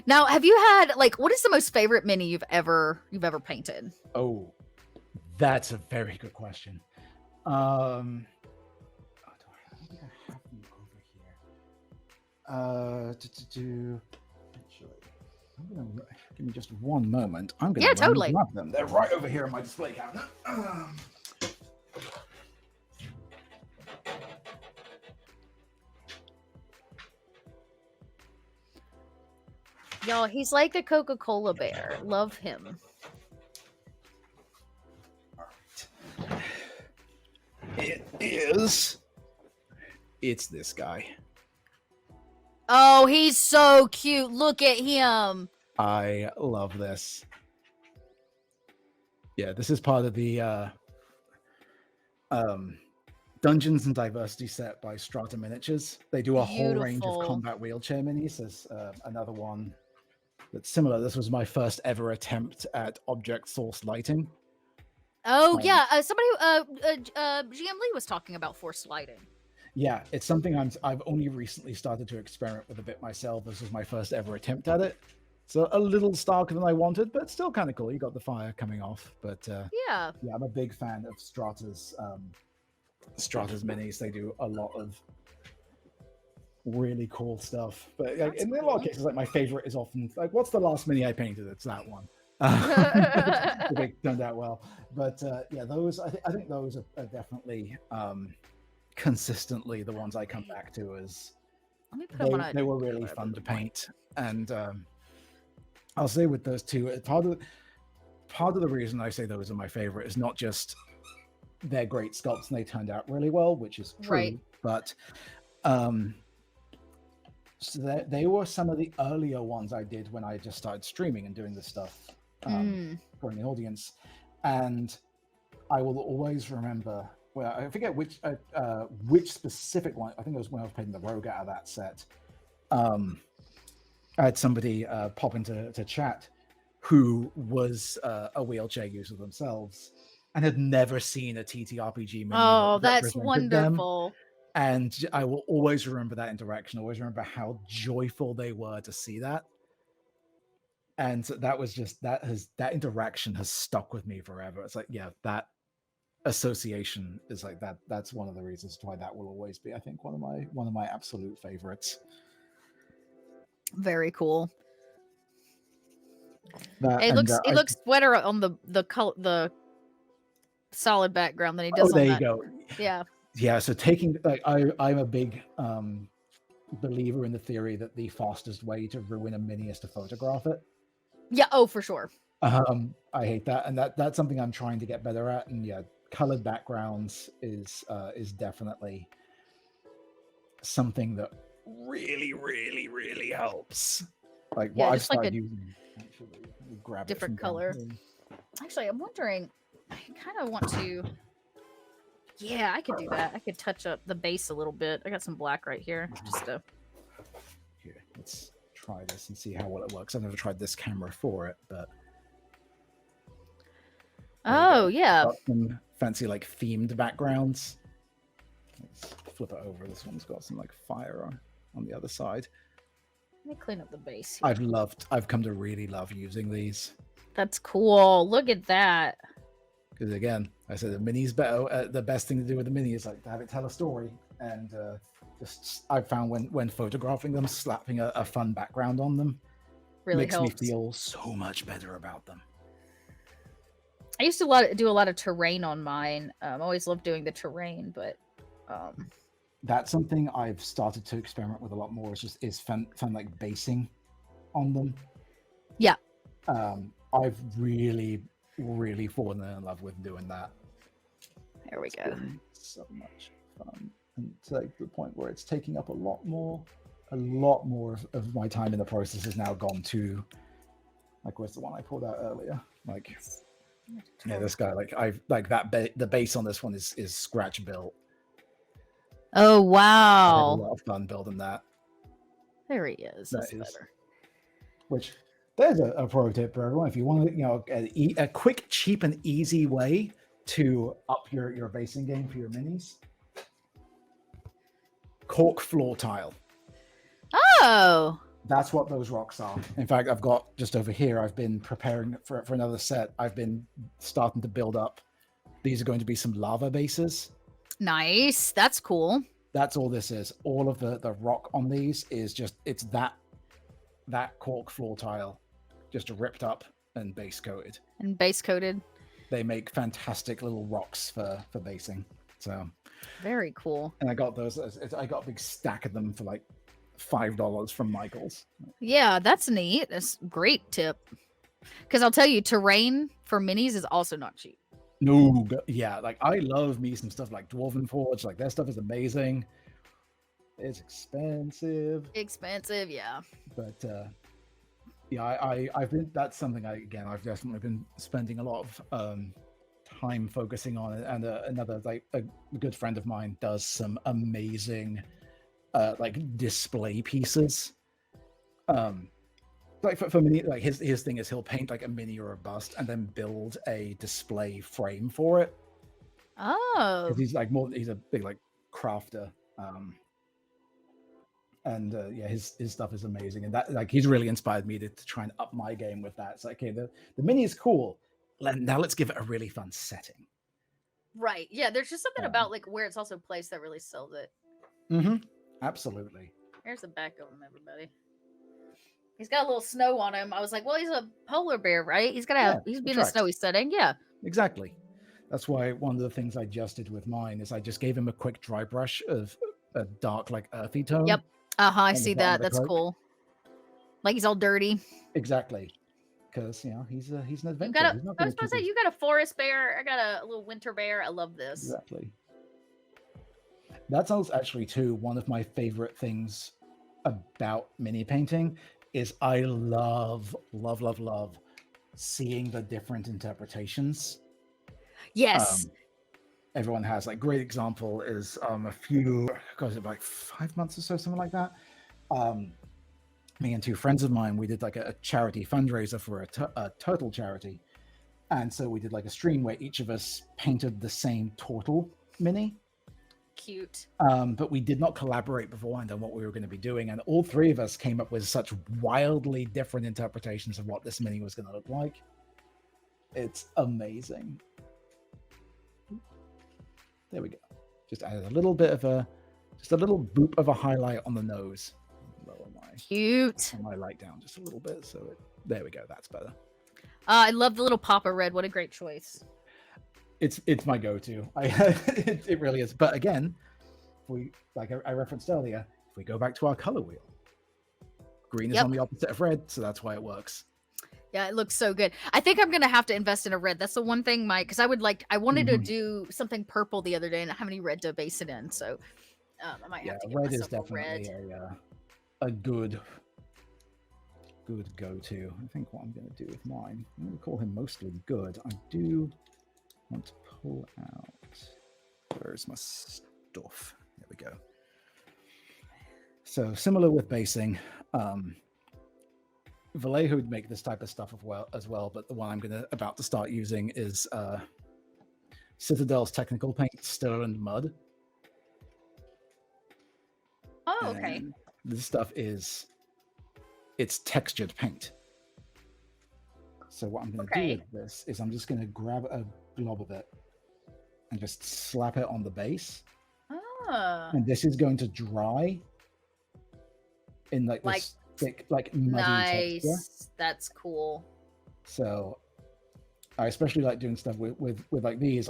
Now, have you had like what is the most favorite mini you've ever painted? Oh, that's a very good question. I think I have them over here. Actually, give me just one moment. I'm gonna totally grab them. They're right over here in my display cabinet. Y'all, he's like a Coca-Cola bear. Love him. It's this guy. Oh, he's so cute. Look at him. I love this. Yeah, this is part of the Dungeons and Diversity set by Strata Miniatures. They do a whole range of combat wheelchair minis. There's another one that's similar. This was my first ever attempt at object source lighting. Oh yeah, somebody GM Lee was talking about forced lighting. Yeah, it's something I've only recently started to experiment with a bit myself. This was my first ever attempt at it. So a little starker than I wanted, but still kind of cool. You got the fire coming off, but yeah, I'm a big fan of Strata's minis. They do a lot of really cool stuff. But like, in a lot of cases, like my favorite is often like, what's the last mini I painted? It's that one. They turned out well, but yeah, those I think those are definitely consistently the ones I come back to as they were really fun to paint. And I'll say with those two, part of the reason I say those are my favorite is not just they're great sculpts and they turned out really well, which is true, right. But so they were some of the earlier ones I did when I just started streaming and doing this stuff for the audience. And I will always remember, well, I forget which specific one. I think it was when I was painting the rogue out of that set. I had somebody pop into chat who was a wheelchair user themselves and had never seen a TTRPG mini. Oh, that's wonderful. And I will always remember that interaction. Always remember how joyful they were to see that. And that was just that interaction has stuck with me forever. It's like, yeah, that association is like that. That's one of the reasons why that will always be, I think, one of my absolute favorites. Very cool. It looks better on the solid background than he does. Oh, there you go. Yeah. So taking like I'm a big believer in the theory that the fastest way to ruin a mini is to photograph it. Yeah. Oh, for sure. I hate that, and that's something I'm trying to get better at. And yeah, colored backgrounds is definitely something that really, really, really helps. Like what I've started using. Actually, grab different color. Actually, I'm wondering. I kind of want to. Yeah, I could do that. I could touch up the base a little bit. I got some black right here. Here, let's try this and see how well it works. I've never tried this camera for it, but oh yeah, got some fancy like themed backgrounds. Let's flip it over. This one's got some like fire on the other side. Let me clean up the base here. I've come to really love using these. That's cool. Look at that. Because again, I said the mini's better. The best thing to do with the mini is like to have it tell a story. And just I've found when photographing them, slapping a fun background on them really makes helps. me feel so much better about them. I used to do a lot of terrain on mine. Always loved doing the terrain, but that's something I've started to experiment with a lot more. Is fun like basing on them. yeah. I've really fallen in love with doing that. There we It's go. been so much fun, and to like, the point where it's taking up a lot more of my time in the process has now gone to, like, where's the one I pulled out earlier? Like, yeah, this guy, like, I've like the base on this one is scratch built. Oh I had a wow. lot of fun building that. There he is. That That's is, better. which there's a pro tip for everyone. If you want to, you know, a quick, cheap, and easy way to up your basing game for your minis, cork floor tile. Oh. That's what those rocks are. In fact, I've got just over here, I've been preparing for another set. I've been starting to build up. These are going to be some lava bases. Nice. That's cool. That's all this is. All of the rock on these is just, it's that cork floor tile, just ripped up and base coated. And base coated. They make fantastic little rocks for basing. So very cool. And I got those. I got a big stack of them for like $5 from Michael's. Yeah, that's neat. That's a great tip. Because I'll tell you, terrain for minis is also not cheap. No, yeah, like I love me some stuff like Dwarven Forge. Like their stuff is amazing. It's expensive. Expensive, yeah. But yeah, I've been. That's something I've definitely been spending a lot of time focusing on it. And another, like, a good friend of mine does some amazing like display pieces. Like for mini, like his thing is he'll paint like a mini or a bust and then build a display frame for it. Oh, He's a big like crafter. And yeah, his stuff is amazing, and that, like, he's really inspired me to try and up my game with that. It's like, okay, the mini is cool. Now let's give it a really fun setting. Right. Yeah, there's just something about like where it's also placed that really sells it. Mm-hmm. Absolutely. Here's the back of him, everybody. He's got a little snow on him. I was like, well, he's a polar bear, right? He's gonna have, he's being a snowy setting. Yeah. Exactly. That's why one of the things I just did with mine is I just gave him a quick dry brush of a dark, like, earthy tone. Yep. I see that. That's cool. Like he's all dirty. Exactly. Because, you know, he's an adventurer. I was supposed to say, you got a forest bear. I got a little winter bear. I love this. Exactly. That's actually too one of my favorite things about mini painting is I love seeing the different interpretations. Yes. Everyone has, like, great example is a few, like 5 months or so, something like that. Me and two friends of mine, we did like a charity fundraiser for a turtle charity, and so we did like a stream where each of us painted the same turtle mini. Cute. But we did not collaborate beforehand on what we were going to be doing, and all three of us came up with such wildly different interpretations of what this mini was going to look like. It's amazing. There we go. Just added a little bit of a little boop of a highlight on the nose. Lower my light down just a little bit, so there we go. That's better. I love the little pop of red. What a great choice. It's my go-to. It really is. But again, I referenced earlier, if we go back to our color wheel, green is on the opposite of red, so that's why it works. Yeah, it looks so good. I think I'm gonna have to invest in a red. That's the one thing, Mike, because I wanted to do something purple the other day and I don't have any red to base it in, so I might have to get red is myself definitely a good go-to. I think what I'm going to do with mine, I'm going to call him mostly good. I do want to pull out, where's my stuff? There we go. So similar with basing, Vallejo would make this type of stuff as well, but the one I'm about to start using is Citadel's technical paint, Still and Mud. Oh, okay. And this stuff it's textured paint. So what I'm going to do with this is I'm just going to grab a glob of it and just slap it on the base. And this is going to dry in like this thick, like, muddy texture. That's cool. So I especially like doing stuff with like these.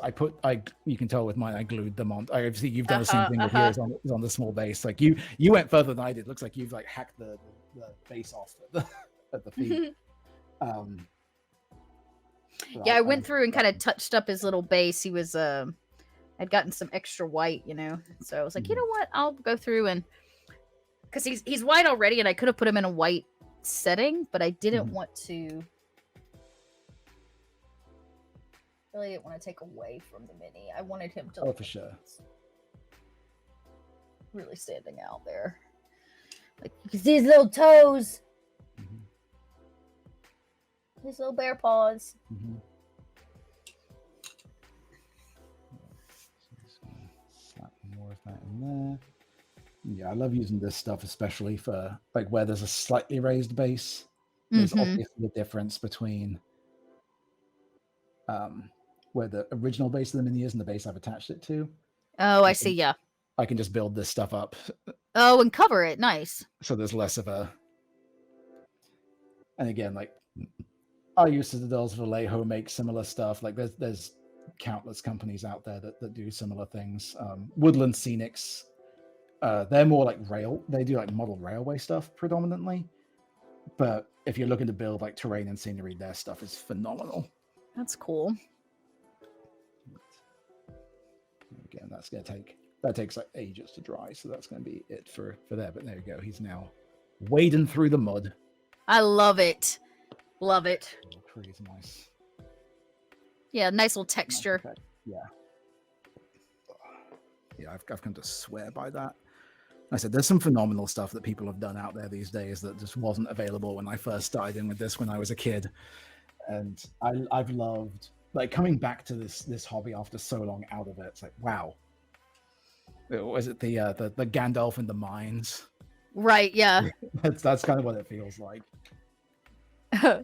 You can tell with mine, I glued them on. I obviously you've done the same thing with yours on the small base. Like you went further than I did. Looks like you've like hacked the base off at the feet. Yeah, I went through and kind of touched up his little base. He was I'd gotten some extra white, so I was like, you know what, I'll go through and because he's white already, and I could have put him in a white setting, but I didn't want to. Really didn't want to take away from the mini. I wanted him to. Oh, for sure. Really standing out there. Like you can see his little toes. His little bear paws. Slap more of that in there. Yeah, I love using this stuff, especially for like where there's a slightly raised base. There's obviously a difference between where the original base of the mini is and the base I've attached it to. Oh, I see. Yeah. I can just build this stuff up. Oh, and cover it. Nice. So there's less of a. And again, like I use Citadels Vallejo make similar stuff. Like there's countless companies out there that do similar things. Woodland Scenics. They're more like they do like model railway stuff predominantly. But if you're looking to build like terrain and scenery, their stuff is phenomenal. That's cool. Again, that takes like ages to dry, so that's going to be it for there. But there you go. He's now wading through the mud. I love it. Love it. Oh, crazy nice. Yeah, nice little texture. Nice. Yeah, I've come to swear by that. I said there's some phenomenal stuff that people have done out there these days that just wasn't available when I first started in with this when I was a kid, and I've loved like coming back to this hobby after so long out of it. It's like, wow. Was it the Gandalf in the mines? Right. Yeah. that's kind of what it feels like. I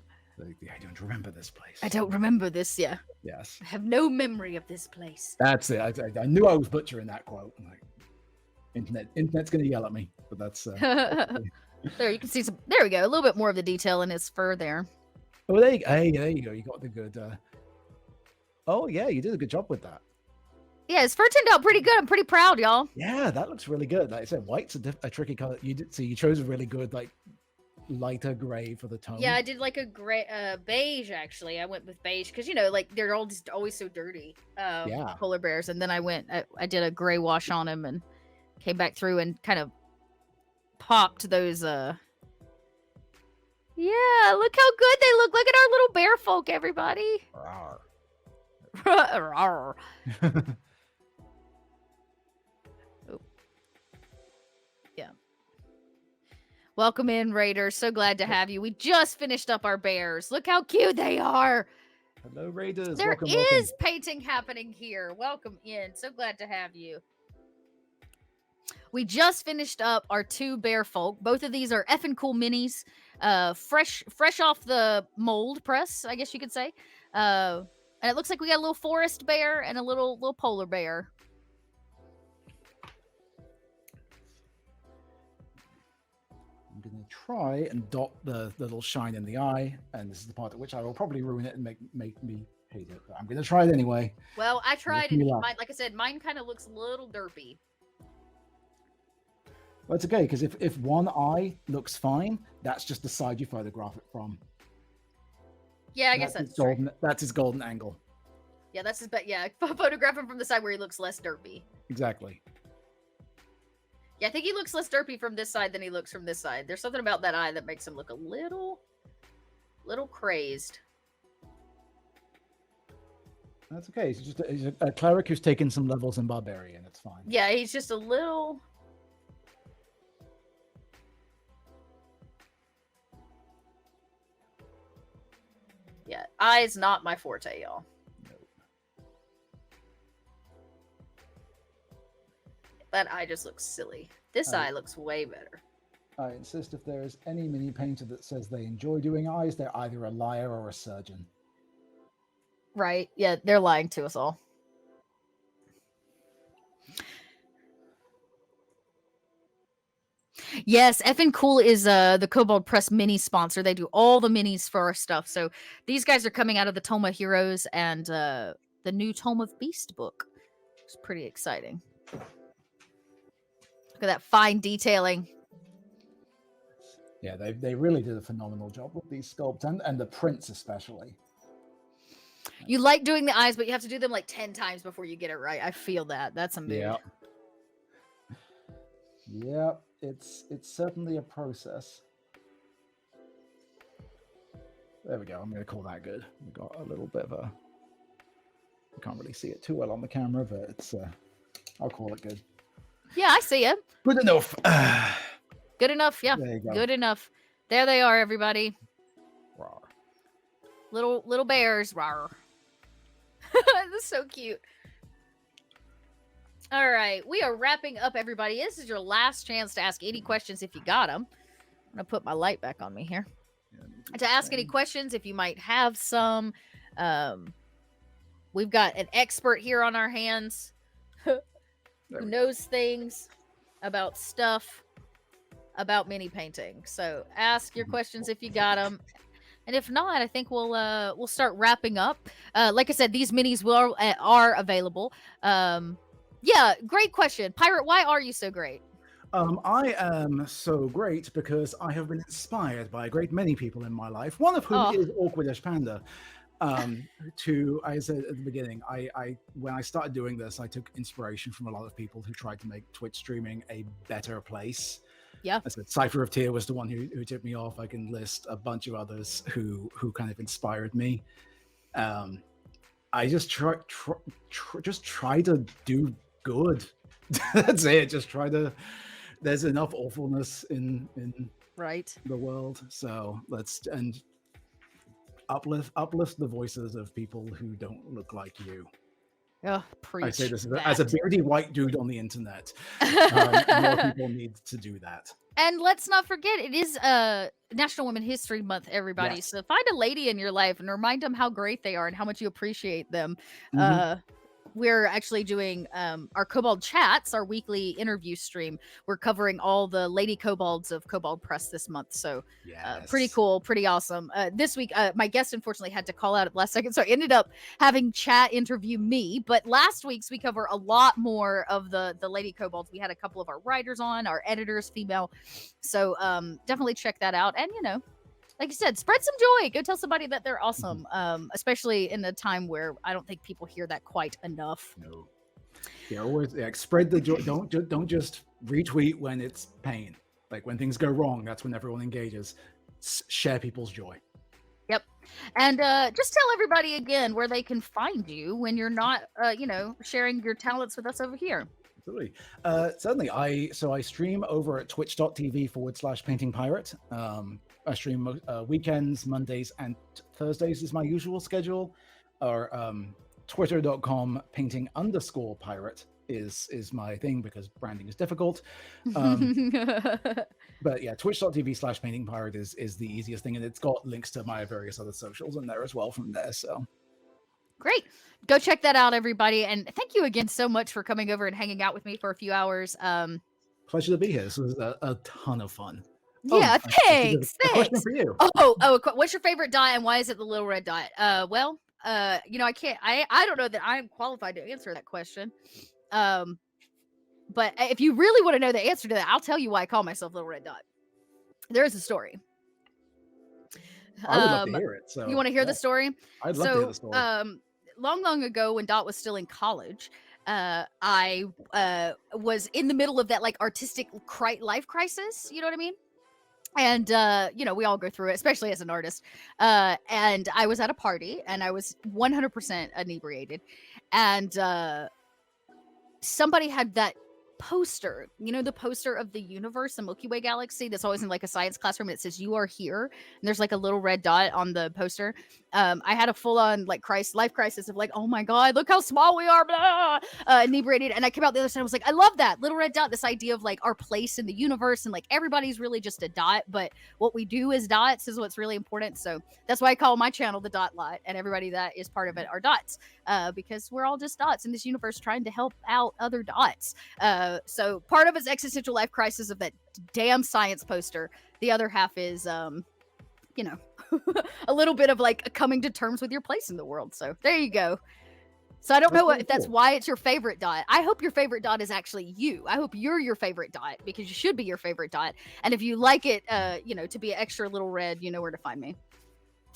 don't remember this place. I don't remember this. Yeah. Yes. I have no memory of this place. That's it. I knew I was butchering that quote. I'm like, internet's gonna yell at me, but that's. There you can see some. There we go. A little bit more of the detail in his fur there. Oh, there you go. You got the good. Oh yeah, you did a good job with that. Yeah, his fur turned out pretty good. I'm pretty proud, y'all. Yeah, that looks really good. Like I said, white's a tricky color. You chose a really good like lighter gray for the tone. Yeah, I did like a gray, beige actually. I went with beige because like they're all just always so dirty. Polar bears, and then I did a gray wash on him and came back through and kind of popped those. Yeah, look how good they look. Look at our little bear folk, everybody. Rawr. Rawr. Oh. Yeah. Welcome in, Raiders. So glad to have you. We just finished up our bears. Look how cute they are. Hello, Raiders. There welcome. painting happening here. Welcome in. So glad to have you. We just finished up our 2 bear folk. Both of these are EffinCoolMinis, fresh off the mold press, I guess you could say. And it looks like we got a little forest bear and a little polar bear. I'm going to try and dot the little shine in the eye, and this is the part at which I will probably ruin it and make me hate it. But I'm going to try it anyway. Well, I tried it. Like I said, mine kind of looks a little derpy. Well, it's okay, because if one eye looks fine, that's just the side you photograph it from. Yeah, I guess that's true. That's his golden angle. Yeah, that's his photograph him from the side where he looks less derpy. Exactly. Yeah, I think he looks less derpy from this side than he looks from this side. There's something about that eye that makes him look a little crazed. That's okay. He's a cleric who's taken some levels in Barbarian. It's fine. Yeah, he's just a little... Yeah, eye's not my forte, y'all. Nope. That eye just looks silly. This eye looks way better. I insist if there is any mini painter that says they enjoy doing eyes, they're either a liar or a surgeon. Right. Yeah, they're lying to us all. Yes, EffinCool is the Kobold Press mini sponsor. They do all the minis for our stuff. So these guys are coming out of the Tome of Heroes and the new Tome of Beast book. It's pretty exciting. Look at that fine detailing. Yeah, they really did a phenomenal job with these sculpts and the prints especially. You like doing the eyes, but you have to do them like 10 times before you get it right. I feel that. That's a mood. Yeah. Yeah, it's certainly a process. There we go. I'm going to call that good. We got a little bit of a. I can't really see it too well on the camera, but it's. I'll call it good. Yeah, I see it. Good enough. Good enough. Yeah. There you go. Good enough. There they are, everybody. Rawr. Little bears. Rawr. That's so cute. All right, we are wrapping up, everybody. This is your last chance to ask any questions if you got them. I'm gonna put my light back on me here. Yeah, to ask any questions if you might have some. We've got an expert here on our hands who knows things about stuff about mini painting. So ask your questions if you got them. And if not, I think we'll start wrapping up. Like I said, these minis are available. Yeah, great question. Pirate, why are you so great? I am so great because I have been inspired by a great many people in my life, one of whom is Awkwardish Panda. I said at the beginning, I when I started doing this, I took inspiration from a lot of people who tried to make Twitch streaming a better place. Yeah. I said Cypher of Tyr was the one who tipped me off. I can list a bunch of others who kind of inspired me. I just try to do good. That's it. Just try to. There's enough awfulness in right the world, so let's uplift the voices of people who don't look like you. Oh, preach. I say this as a beardy white dude on the internet. More people need to do that. And let's not forget, it is National Women's History Month, everybody. Yes. So find a lady in your life and remind them how great they are and how much you appreciate them. Mm-hmm. We're actually doing our Kobold Chats, our weekly interview stream. We're covering all the lady kobolds of Kobold Press this month. So pretty cool, pretty awesome. This week, my guest unfortunately had to call out at the last second. So I ended up having Chat interview me. But last week's, we cover a lot more of the lady kobolds. We had a couple of our writers on, our editors, female. So definitely check that out. And, like you said, spread some joy. Go tell somebody that they're awesome, especially in a time where I don't think people hear that quite enough. No. Yeah, always spread the joy. Don't just retweet when it's pain. Like when things go wrong, that's when everyone engages. Share people's joy. Yep. And just tell everybody again where they can find you when you're not, sharing your talents with us over here. Absolutely. Certainly. I stream over at twitch.tv/paintingpirate. I stream weekends, Mondays, and Thursdays is my usual schedule. Or twitter.com painting_pirate is my thing because branding is difficult. But yeah, twitch.tv/paintingpirate is the easiest thing, and it's got links to my various other socials in there as well from there. So great. Go check that out, everybody. And thank you again so much for coming over and hanging out with me for a few hours. Pleasure to be here. This was a ton of fun. Yeah, thanks. Question for you. What's your favorite dot and why is it the little red dot? I can't. I don't know that I'm qualified to answer that question. But if you really want to know the answer to that, I'll tell you why I call myself Little Red Dot. There is a story. I would love to hear it. So you want to hear the story? I'd love to hear the story. Long ago, when Dot was still in college, I was in the middle of that like artistic life crisis. You know what I mean? And, we all go through it, especially as an artist. And I was at a party and I was 100% inebriated. And somebody had that poster, the poster of the universe, the Milky Way galaxy that's always in like a science classroom. And it says, "You are here." And there's like a little red dot on the poster. I had a full on like life crisis of like, oh my God, look how small we are, blah, inebriated. And I came out the other side. I was like, I love that little red dot, this idea of like our place in the universe. And like, everybody's really just a dot, but what we do as dots is what's really important. So that's why I call my channel the Dot Lot, and everybody that is part of it are dots, because we're all just dots in this universe trying to help out other dots. So part of it's existential life crisis of that damn science poster. The other half is, you know, a little bit of like coming to terms with your place in the world. So there you go. So I don't know if that's why it's your favorite dot. I hope your favorite dot is actually you. I hope you're your favorite dot, because you should be your favorite dot. And if you like it, to be extra little red, you know where to find me.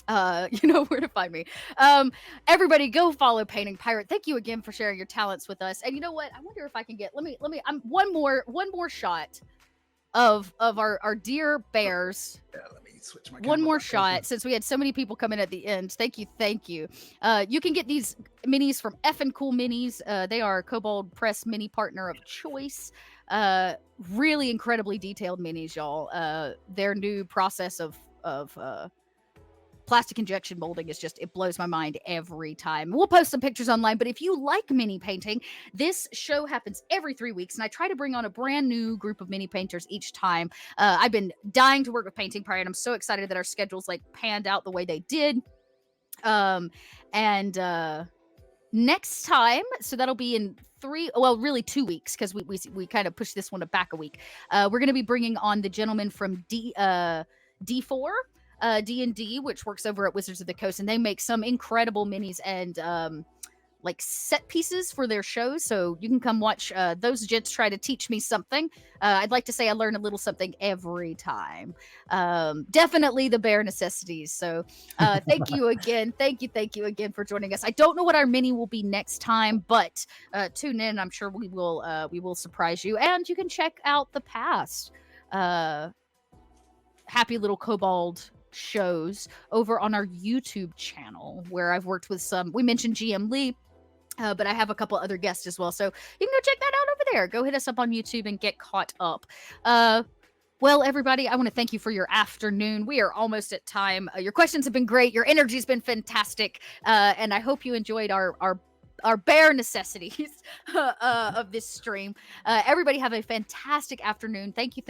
You know where to find me. Everybody go follow Painting Pirate. Thank you again for sharing your talents with us. And you know what? I wonder if I can get, let me, I'm one more shot of our dear bears. Yeah, let me switch my One more back shot, over. since we had so many people come in at the end. Thank you. You can get these minis from EffinCoolMinis. They are Kobold Press mini partner of choice. Really incredibly detailed minis, y'all. Their new process of plastic injection molding is just, it blows my mind every time. We'll post some pictures online, but if you like mini painting, this show happens every 3 weeks, and I try to bring on a brand new group of mini painters each time. I've been dying to work with Painting Pirate, and I'm so excited that our schedules like panned out the way they did. Next time, so that'll be in 2 weeks, because we kind of pushed this one back a week. We're going to be bringing on the gentleman from D4 D&D, which works over at Wizards of the Coast, and they make some incredible minis and like set pieces for their shows. So you can come watch those gents try to teach me something. I'd like to say I learn a little something every time. Definitely the bare necessities. So thank you again. Thank you again for joining us. I don't know what our mini will be next time, but tune in. I'm sure we will surprise you, and you can check out the past happy little Kobold shows over on our YouTube channel, where I've worked with some, we mentioned GM Lee, but I have a couple other guests as well. So you can go check that out over there. Go hit us up on YouTube and get caught up. Well, everybody, I want to thank you for your afternoon. We are almost at time. Your questions have been great. Your energy's been fantastic. And I hope you enjoyed our bare necessities of this stream. Everybody have a fantastic afternoon. Thank you.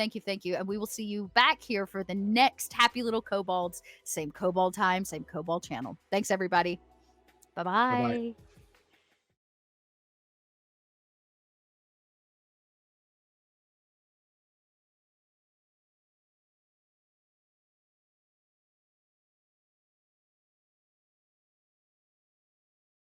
And we will see you back here for the next Happy Little Kobolds. Same Kobold time, same Kobold channel. Thanks, everybody. Bye-bye. Bye-bye.